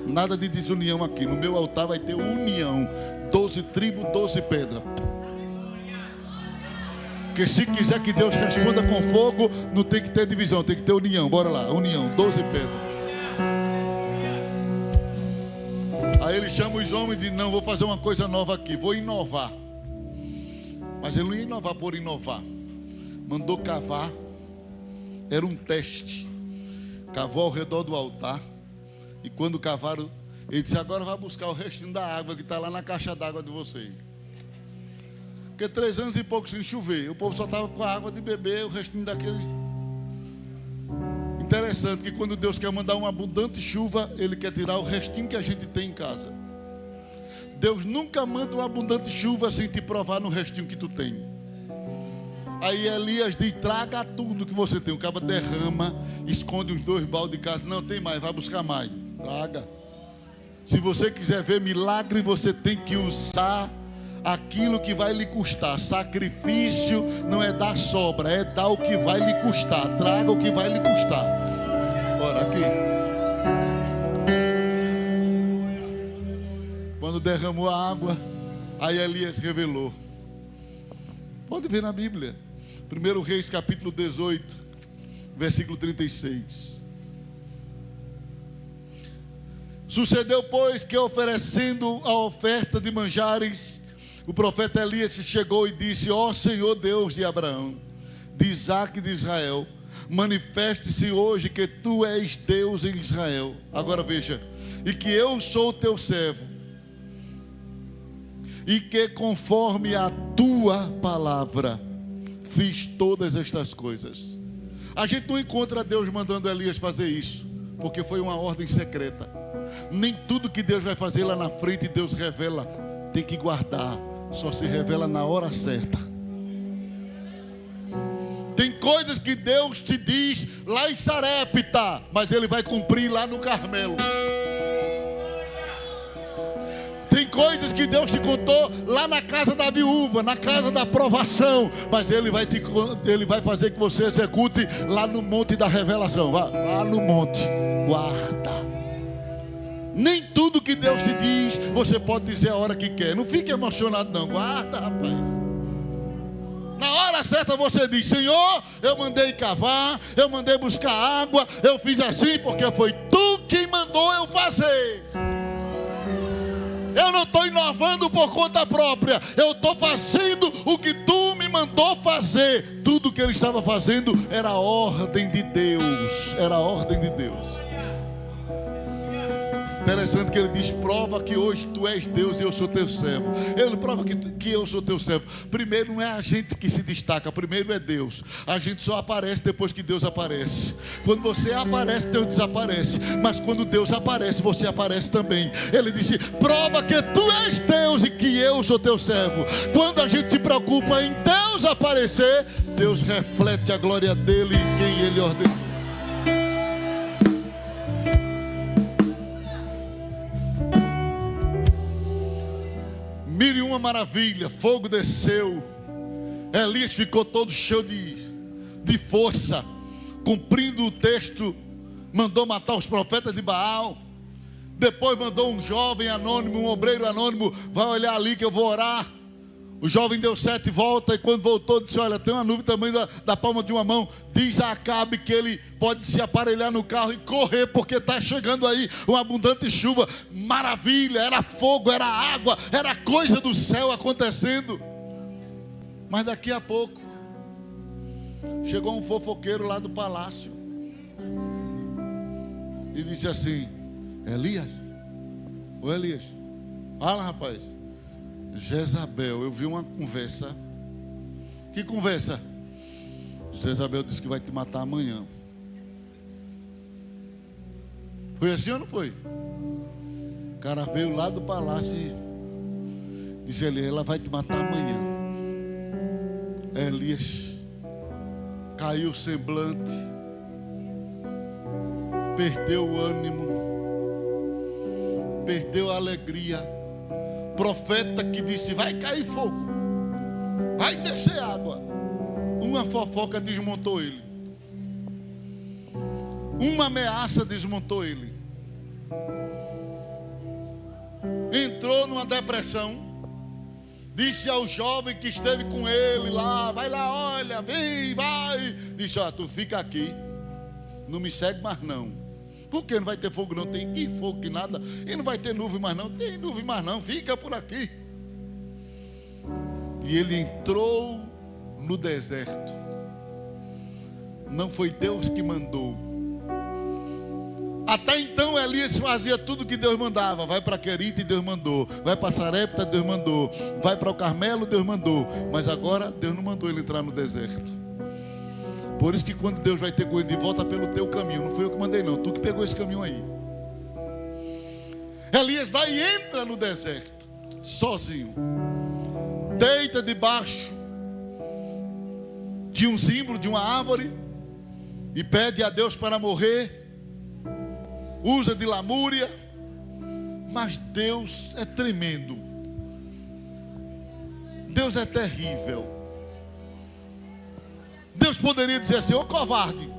nada de desunião aqui. No meu altar vai ter união, 12 tribos, 12 pedras. Porque se quiser que Deus responda com fogo, não tem que ter divisão, tem que ter união. Bora lá, união, 12 pedras. Aí ele chama os homens e diz: não, vou fazer uma coisa nova aqui, vou inovar. Mas ele não ia inovar por inovar. Mandou cavar. Era um teste. Cavou ao redor do altar. E quando cavaram, ele disse: agora vai buscar o restinho da água que está lá na caixa d'água de vocês. Porque 3 anos e pouco sem chover, o povo só estava com a água de beber, o restinho daqueles. Interessante que quando Deus quer mandar uma abundante chuva, Ele quer tirar o restinho que a gente tem em casa. Deus nunca manda uma abundante chuva sem te provar no restinho que tu tem. Aí Elias diz: traga tudo que você tem. O cara derrama, esconde uns 2 baldes de casa. Não tem mais, vai buscar mais. Traga. Se você quiser ver milagre, você tem que usar aquilo que vai lhe custar. Sacrifício não é dar sobra, é dar o que vai lhe custar. Traga o que vai lhe custar. Bora aqui. Quando derramou a água, aí Elias revelou. Pode ver na Bíblia. 1 Reis capítulo 18, versículo 36. Sucedeu, pois, que oferecendo a oferta de manjares, o profeta Elias se chegou e disse: ó Senhor Deus de Abraão, de Isaque e de Israel, manifeste-se hoje que tu és Deus em Israel. Agora veja: e que eu sou teu servo, e que conforme a tua palavra fiz todas estas coisas. A gente não encontra Deus mandando Elias fazer isso, porque foi uma ordem secreta. Nem tudo que Deus vai fazer lá na frente Deus revela. Tem que guardar, só se revela na hora certa. Tem coisas que Deus te diz lá em Sarepta, mas Ele vai cumprir lá no Carmelo. Tem coisas que Deus te contou lá na casa da viúva, na casa da provação, mas Ele vai fazer que você execute lá no monte da revelação. Vá lá no monte, guarda. Nem tudo que Deus te diz você pode dizer a hora que quer. Não fique emocionado não, guarda, rapaz. Na hora certa você diz: Senhor, eu mandei cavar, eu mandei buscar água, eu fiz assim porque foi Tu quem mandou eu fazer. Eu não estou inovando por conta própria. Eu estou fazendo o que Tu me mandou fazer. Tudo que ele estava fazendo era a ordem de Deus. Era a ordem de Deus. Interessante que ele diz: prova que hoje Tu és Deus e eu sou Teu servo. Ele prova que eu sou Teu servo. Primeiro não é a gente que se destaca, primeiro é Deus. A gente só aparece depois que Deus aparece. Quando você aparece, Deus desaparece. Mas quando Deus aparece, você aparece também. Ele disse: prova que Tu és Deus e que eu sou Teu servo. Quando a gente se preocupa em Deus aparecer, Deus reflete a glória dEle em quem Ele ordenou. Mire uma maravilha, fogo desceu. Elias ficou todo cheio de força, cumprindo o texto. Mandou matar os profetas de Baal. Depois mandou um jovem anônimo, um obreiro anônimo: vai olhar ali que eu vou orar. O jovem deu 7 voltas e quando voltou disse: olha, tem uma nuvem tamanho da palma de uma mão. Diz a Acabe que ele pode se aparelhar no carro e correr, porque está chegando aí uma abundante chuva. Maravilha, era fogo, era água, era coisa do céu acontecendo. Mas daqui a pouco chegou um fofoqueiro lá do palácio e disse assim: Elias, ô Elias, fala, rapaz. Jezabel, eu vi uma conversa. Que conversa? Jezabel disse que vai te matar amanhã. Foi assim ou não foi? O cara veio lá do palácio e disse: Elias, ela vai te matar amanhã. Elias caiu o semblante, perdeu o ânimo, perdeu a alegria. Profeta que disse: vai cair fogo, vai descer água. Uma fofoca desmontou ele. Uma ameaça desmontou ele. Entrou numa depressão. Disse ao jovem que esteve com ele lá: vai lá, olha, vem, vai. Disse: ó, tu fica aqui, não me segue mais não. Por que não vai ter fogo não? Tem que fogo que nada. E não vai ter nuvem mais não? Tem nuvem mais não, fica por aqui. E ele entrou no deserto. Não foi Deus que mandou. Até então Elias fazia tudo que Deus mandava. Vai para Querite, Deus mandou. Vai para Sarepta, Deus mandou. Vai para o Carmelo, Deus mandou. Mas agora Deus não mandou ele entrar no deserto. Por isso que quando Deus vai ter com ele de volta pelo teu caminho, não fui eu que mandei não, tu que pegou esse caminho aí. Elias vai e entra no deserto, sozinho. Deita debaixo de um símbolo, de uma árvore, e pede a Deus para morrer. Usa de lamúria. Mas Deus é tremendo. Deus é terrível. Deus poderia dizer assim: ô covarde,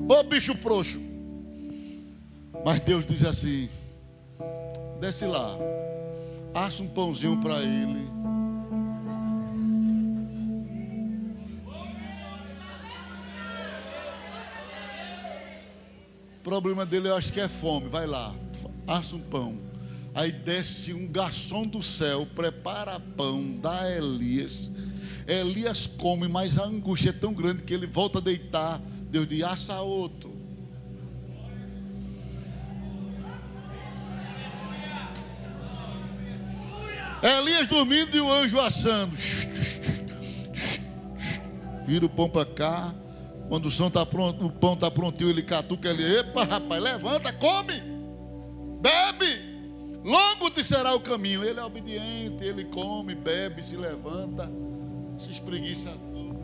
ô bicho frouxo. Mas Deus diz assim: desce lá, assa um pãozinho para ele. O problema dele eu acho que é fome. Vai lá, assa um pão. Aí desce um garçom do céu, prepara pão, dá a Elias. Elias come, mas a angústia é tão grande que ele volta a deitar. Deus diz: assa outro. Elias dormindo e o anjo assando. Vira o pão para cá. Quando o pão está prontinho, ele catuca ele: epa rapaz, levanta, come, bebe. longo te será o caminho. Ele é obediente, ele come, bebe, se levanta, se espreguiça toda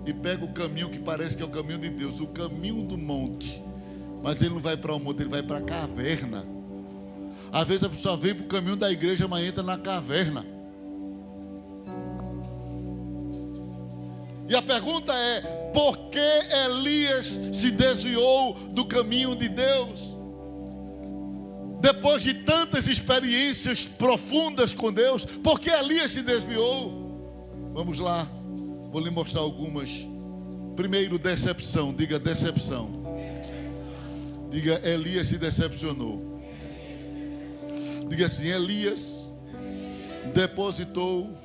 e pega o caminho que parece que é o caminho de Deus, o caminho do monte. Mas ele não vai para o monte, ele vai para a caverna. Às vezes a pessoa vem para o caminho da igreja, mas entra na caverna. E a pergunta é: por que Elias se desviou do caminho de Deus? Depois de tantas experiências profundas com Deus, por que Elias se desviou? Vamos lá, vou lhe mostrar algumas. Primeiro, decepção. Diga decepção. Diga, Elias se decepcionou. Diga assim: Elias depositou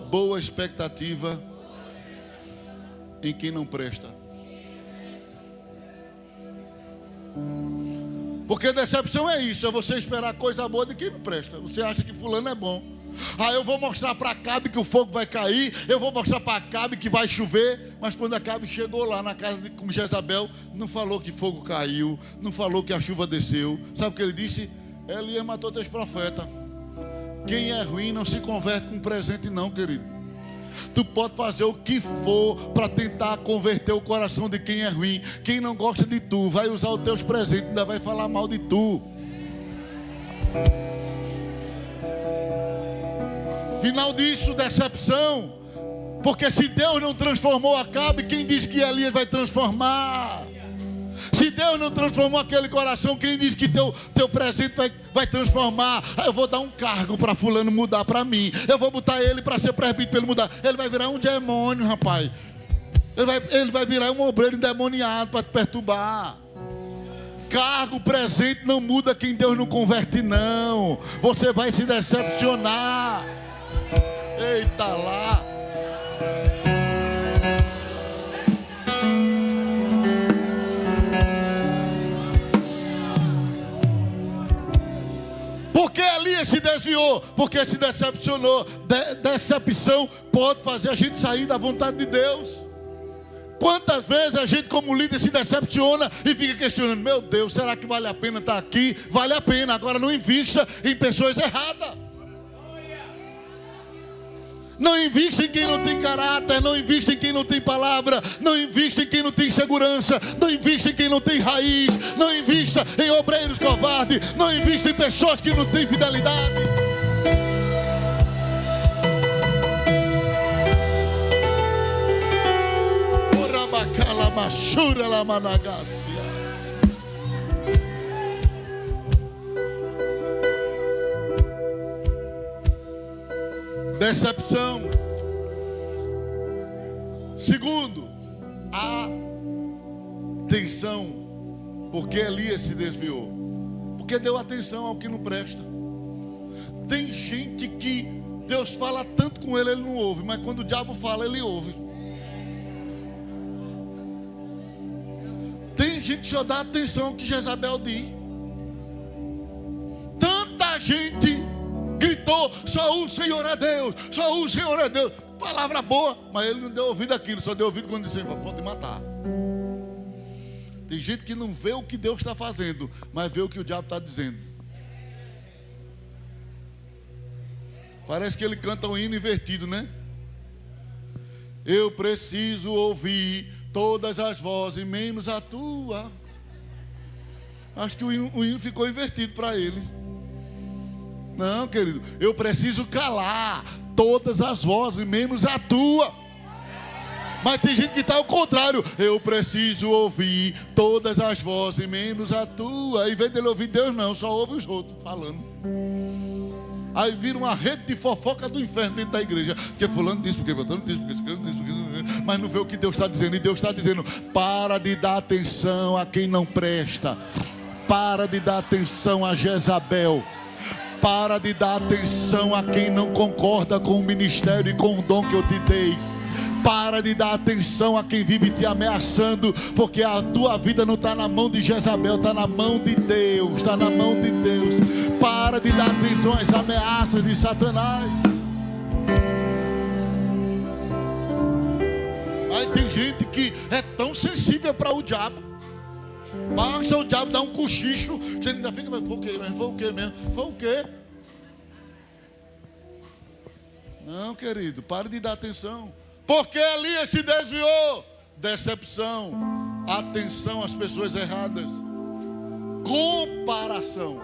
boa expectativa em quem não presta. Porque decepção é isso, é você esperar coisa boa de quem não presta. Você acha que fulano é bom. Eu vou mostrar para Acabe que o fogo vai cair, eu vou mostrar para Acabe que vai chover. Mas quando Acabe chegou lá na casa com Jezabel, não falou que fogo caiu, não falou que a chuva desceu. Sabe o que ele disse? Elias matou teus profetas. Quem é ruim não se converte com presente não, querido. Tu pode fazer o que for para tentar converter o coração de quem é ruim. Quem não gosta de tu vai usar os teus presentes, ainda vai falar mal de tu. Final disso, decepção. Porque se Deus não transformou Acabe, quem diz que Elias vai transformar? Se Deus não transformou aquele coração, quem diz que teu presente vai transformar? Eu vou dar um cargo para fulano mudar para mim. Eu vou botar ele para ser presbítero para ele mudar. Ele vai virar um demônio, rapaz. Ele vai virar um obreiro endemoniado para te perturbar. Cargo, presente não muda quem Deus não converte não. Você vai se decepcionar. Eita lá. Por que Elias se desviou? Porque se decepcionou. Decepção pode fazer a gente sair da vontade de Deus. Quantas vezes a gente como líder se decepciona e fica questionando: meu Deus, será que vale a pena estar aqui? Vale a pena, agora não invista em pessoas erradas. Não invista em quem não tem caráter, não invista em quem não tem palavra, não invista em quem não tem segurança, não invista em quem não tem raiz, não invista em obreiros covardes, não invista em pessoas que não têm fidelidade. Orabacala machura la managácia. Decepção. Segundo, atenção. Por que Elias se desviou? Porque deu atenção ao que não presta. Tem gente que Deus fala tanto com ele, ele não ouve. Mas quando o diabo fala, ele ouve. Tem gente que só dá atenção ao que Jezabel diz. Tanta gente gritou: só o Senhor é Deus, só o Senhor é Deus. Palavra boa, mas ele não deu ouvido àquilo, só deu ouvido quando disse: pode matar. Tem gente que não vê o que Deus está fazendo, mas vê o que o diabo está dizendo. Parece que ele canta um hino invertido, né? Eu preciso ouvir todas as vozes, menos a tua. Acho que o hino ficou invertido para ele. Não, querido, eu preciso calar todas as vozes, menos a tua. Mas tem gente que está ao contrário. Eu preciso ouvir todas as vozes, menos a tua. Em vez dele ouvir Deus, não, só ouve os outros falando. Aí vira uma rede de fofoca do inferno dentro da igreja. Porque fulano disse, porque fulano disse, porque fulano disse, mas não vê o que Deus está dizendo. E Deus está dizendo: para de dar atenção a quem não presta. Para de dar atenção a Jezabel. Para de dar atenção a quem não concorda com o ministério e com o dom que eu te dei. Para de dar atenção a quem vive te ameaçando, porque a tua vida não está na mão de Jezabel, está na mão de Deus, está na mão de Deus. Para de dar atenção às ameaças de Satanás. Aí tem gente que é tão sensível para o diabo. Basta o diabo dar um cochicho, você ainda fica, mas foi o quê? Mas foi o quê mesmo? Foi o quê? Não, querido, pare de dar atenção. Porque Elias se desviou. Decepção, atenção às pessoas erradas, comparação.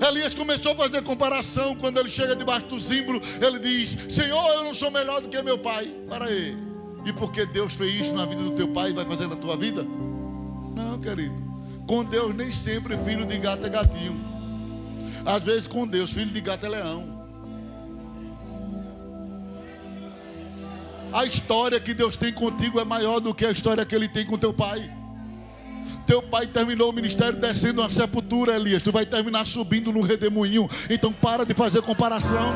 Elias começou a fazer comparação. Quando ele chega debaixo do zimbro, ele diz: Senhor, eu não sou melhor do que meu pai. Para aí. E porque Deus fez isso na vida do teu pai, vai fazer na tua vida? Não, querido. Com Deus nem sempre filho de gato é gatinho. Às vezes com Deus filho de gato é leão. A história que Deus tem contigo é maior do que a história que Ele tem com teu pai. Teu pai terminou o ministério descendo uma sepultura, Elias. Tu vai terminar subindo no redemoinho. Então para de fazer comparação.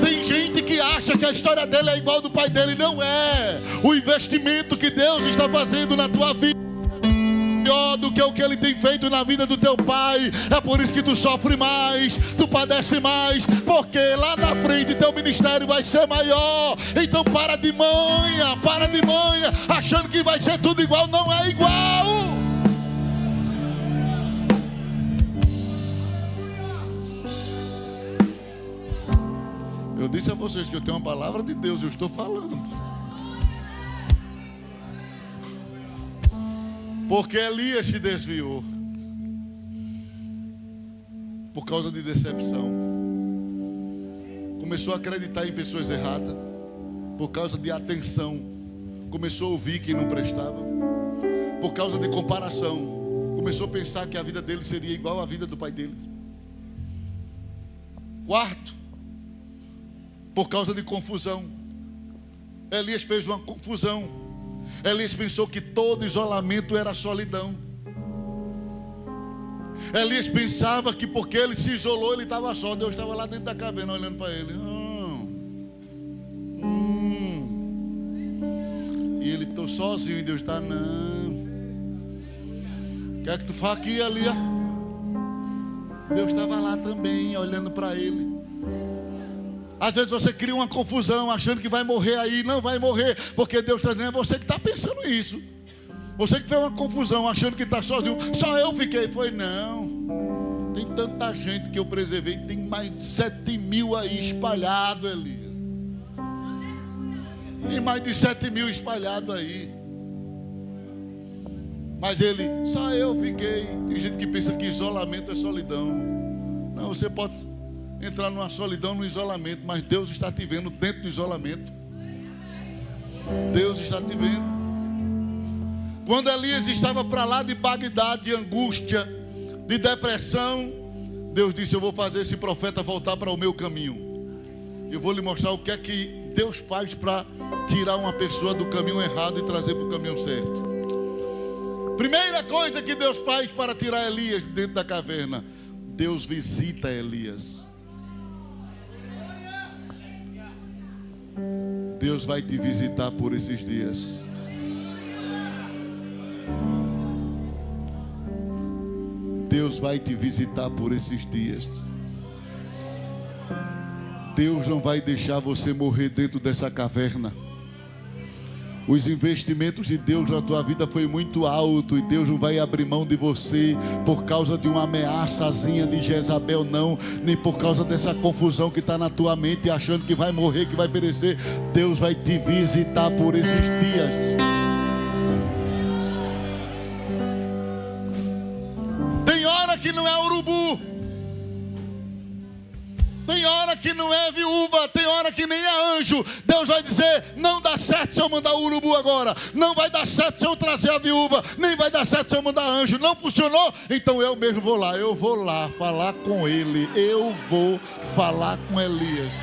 Tem gente que acha que a história dele é igual do pai dele. Não é. O investimento que Deus está fazendo na tua vida maior do que o que Ele tem feito na vida do teu pai. É por isso que tu sofre mais, tu padece mais, porque lá na frente teu ministério vai ser maior. Então para de manha, achando que vai ser tudo igual. Não é igual. Eu disse a vocês que eu tenho uma palavra de Deus, eu estou falando. Porque Elias se desviou por causa de decepção. Começou a acreditar em pessoas erradas por causa de atenção. Começou a ouvir quem não prestava por causa de comparação. Começou a pensar que a vida dele seria igual à vida do pai dele. Quarto, por causa de confusão. Elias fez uma confusão. Elias pensou que todo isolamento era solidão. Elias pensava que porque ele se isolou, ele estava só. Deus estava lá dentro da caverna olhando para ele. E ele estou sozinho. E Deus está, não. Quer que tu faça aqui, ali? Deus estava lá também, olhando para ele. Às vezes você cria uma confusão, achando que vai morrer aí. Não vai morrer, porque Deus está dizendo, é você que está pensando isso. Você que fez uma confusão, achando que está sozinho. Só eu fiquei. Foi, não. Tem tanta gente que eu preservei. Tem mais de 7.000 aí espalhados, Elias. Tem mais de 7.000 espalhados aí. Mas ele, só eu fiquei. Tem gente que pensa que isolamento é solidão. Não, você pode entrar numa solidão, no isolamento, mas Deus está te vendo dentro do isolamento. Deus está te vendo. Quando Elias estava para lá de Bagdá, de angústia, de depressão, Deus disse: eu vou fazer esse profeta voltar para o meu caminho. Eu vou lhe mostrar o que é que Deus faz para tirar uma pessoa do caminho errado e trazer para o caminho certo. Primeira coisa que Deus faz para tirar Elias dentro da caverna: Deus visita Elias. Deus vai te visitar por esses dias. Deus vai te visitar por esses dias. Deus não vai deixar você morrer dentro dessa caverna. Os investimentos de Deus na tua vida foi muito alto, e Deus não vai abrir mão de você por causa de uma ameaçazinha de Jezabel, não, nem por causa dessa confusão que está na tua mente, achando que vai morrer, que vai perecer. Deus vai te visitar por esses dias. Tem hora que não é urubu, tem hora que não é viúva, tem hora que nem é anjo. Deus vai dizer: não dá certo se eu mandar o urubu agora, não vai dar certo se eu trazer a viúva, nem vai dar certo se eu mandar anjo. Não funcionou? Então eu mesmo vou lá falar com ele. Eu vou falar com Elias.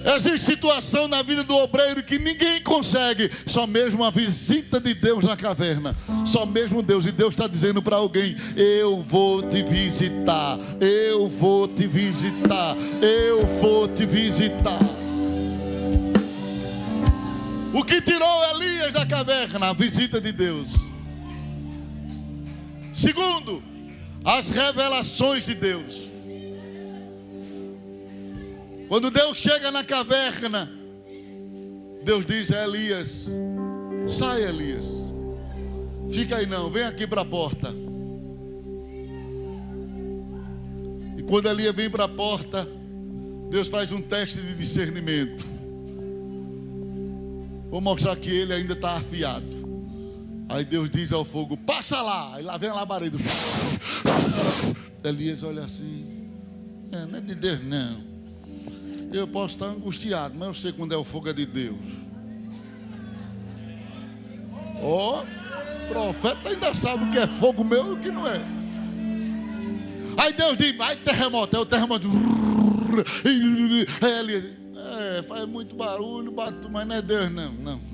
Existe situação na vida do obreiro que ninguém consegue, só mesmo a visita de Deus na caverna, só mesmo Deus. E Deus está dizendo para alguém: eu vou te visitar, eu vou te visitar, eu vou te visitar. O que tirou Elias da caverna? A visita de Deus. Segundo, as revelações de Deus. Quando Deus chega na caverna, Deus diz a Elias: sai, Elias, fica aí não, vem aqui para a porta. E quando Elias vem para a porta, Deus faz um teste de discernimento. Vou mostrar que ele ainda está afiado. Aí Deus diz ao fogo: passa lá. E lá vem a labareda. Elias olha assim: não é de Deus não. Eu posso estar angustiado, mas eu sei quando é o fogo é de Deus. Ó, profeta ainda sabe o que é fogo meu e o que não é. Aí Deus diz: vai terremoto. É o terremoto. Aí Elias: faz muito barulho, mas não é Deus não.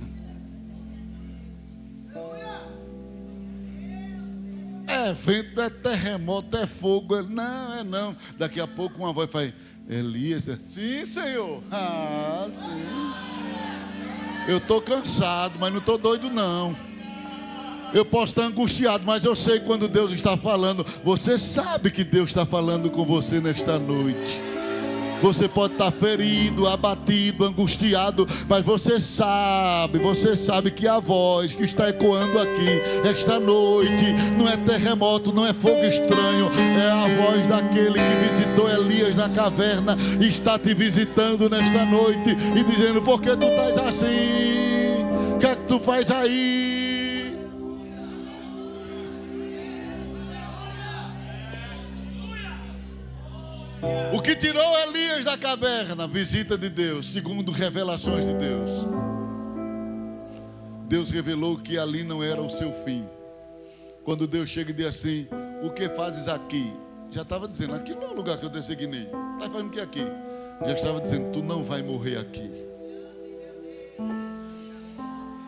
É vento, é terremoto, é fogo. Não. Daqui a pouco uma voz faz: Elias, sim, Senhor. Sim. Eu estou cansado, mas não estou doido não. Eu posso estar angustiado, mas eu sei quando Deus está falando. Você sabe que Deus está falando com você nesta noite. Você pode estar ferido, abatido, angustiado, mas você sabe que a voz que está ecoando aqui esta noite não é terremoto, não é fogo estranho, é a voz daquele que visitou Elias na caverna e está te visitando nesta noite e dizendo: por que tu estás assim? O que é que tu faz aí? O que tirou Elias da caverna? Visita de Deus, segundo revelações de Deus. Deus revelou que ali não era o seu fim. Quando Deus chega e diz assim: o que fazes aqui? Já estava dizendo: aqui não é o lugar que eu designei. Está fazendo o que aqui? Já estava dizendo: tu não vai morrer aqui.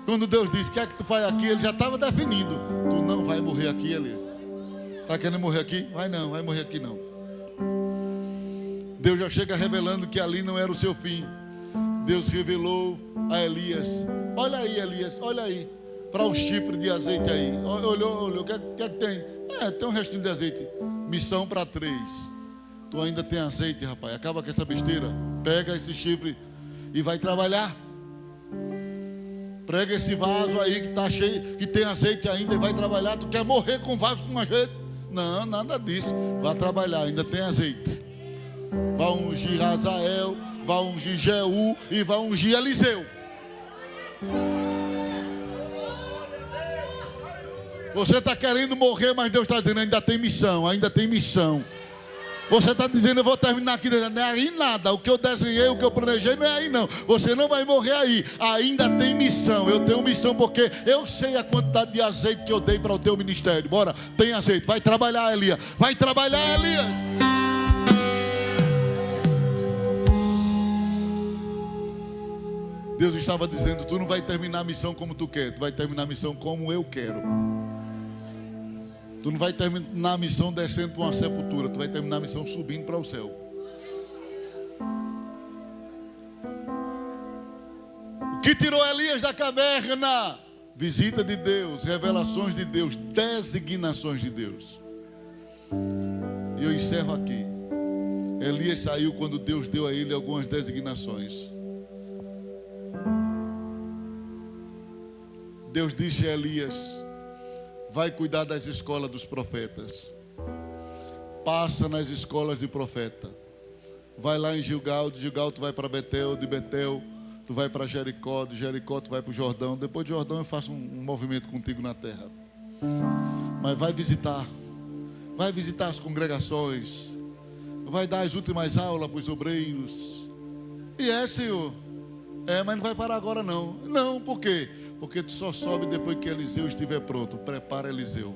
Quando Deus diz: o que é que tu faz aqui? Ele já estava definindo: tu não vai morrer aqui, Elias. Está querendo morrer aqui? Vai morrer aqui não. Deus já chega revelando que ali não era o seu fim. Deus revelou a Elias: olha aí, Elias, olha aí, para um chifre de azeite aí. Olhou, o que é que tem? Tem um restinho de azeite. Missão para 3. Tu ainda tem azeite, rapaz. Acaba com essa besteira. Pega esse chifre e vai trabalhar. Prega esse vaso aí que está cheio, que tem azeite ainda, e vai trabalhar. Tu quer morrer com vaso com azeite? Não, nada disso. Vai trabalhar, ainda tem azeite. Vai ungir Azael, vai ungir Jeú e vai ungir Eliseu. Você está querendo morrer, mas Deus está dizendo: ainda tem missão, ainda tem missão. Você está dizendo: eu vou terminar aqui. Não é aí nada, o que eu desenhei, o que eu planejei não é aí não. Você não vai morrer aí, ainda tem missão. Eu tenho missão porque eu sei a quantidade de azeite que eu dei para o teu ministério. Bora, tem azeite, vai trabalhar, Elias. Vai trabalhar, Elias. Deus estava dizendo: tu não vai terminar a missão como tu quer, tu vai terminar a missão como eu quero. Tu não vai terminar a missão descendo para uma sepultura, tu vai terminar a missão subindo para o céu. O que tirou Elias da caverna? Visita de Deus, revelações de Deus, designações de Deus. E eu encerro aqui. Elias saiu quando Deus deu a ele algumas designações. Deus disse a Elias: vai cuidar das escolas dos profetas. Passa nas escolas de profeta. Vai lá em Gilgal, de Gilgal tu vai para Betel, de Betel tu vai para Jericó, de Jericó tu vai para o Jordão. Depois de Jordão eu faço um movimento contigo na terra. Mas vai visitar as congregações, vai dar as últimas aulas para os obreiros. E Senhor, mas não vai parar agora não. Não, por quê? Porque tu só sobe depois que Eliseu estiver pronto. Prepara Eliseu.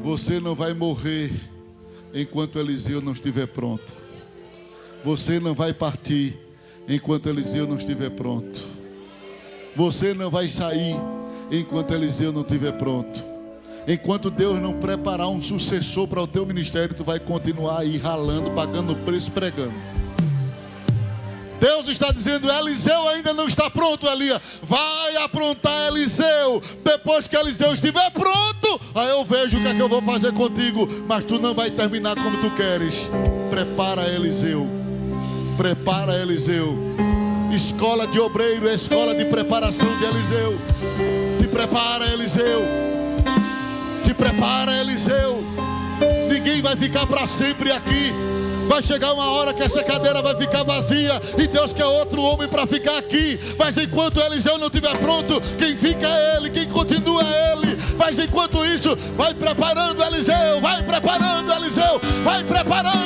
Você não vai morrer enquanto Eliseu não estiver pronto. Você não vai partir enquanto Eliseu não estiver pronto. Você não vai sair enquanto Eliseu não estiver pronto. Enquanto Deus não preparar um sucessor para o teu ministério, tu vai continuar aí ralando, pagando preço, pregando. Deus está dizendo: Eliseu ainda não está pronto, Elias. Vai aprontar Eliseu. Depois que Eliseu estiver pronto, aí eu vejo o que é que eu vou fazer contigo. Mas tu não vai terminar como tu queres. Prepara Eliseu. Prepara Eliseu. Escola de obreiro, escola de preparação de Eliseu. Te prepara, Eliseu. Te prepara, Eliseu. Ninguém vai ficar para sempre aqui. Vai chegar uma hora que essa cadeira vai ficar vazia e Deus quer outro homem para ficar aqui. Mas enquanto Eliseu não estiver pronto, quem fica é ele, quem continua é ele. Mas enquanto isso, vai preparando Eliseu, vai preparando Eliseu, vai preparando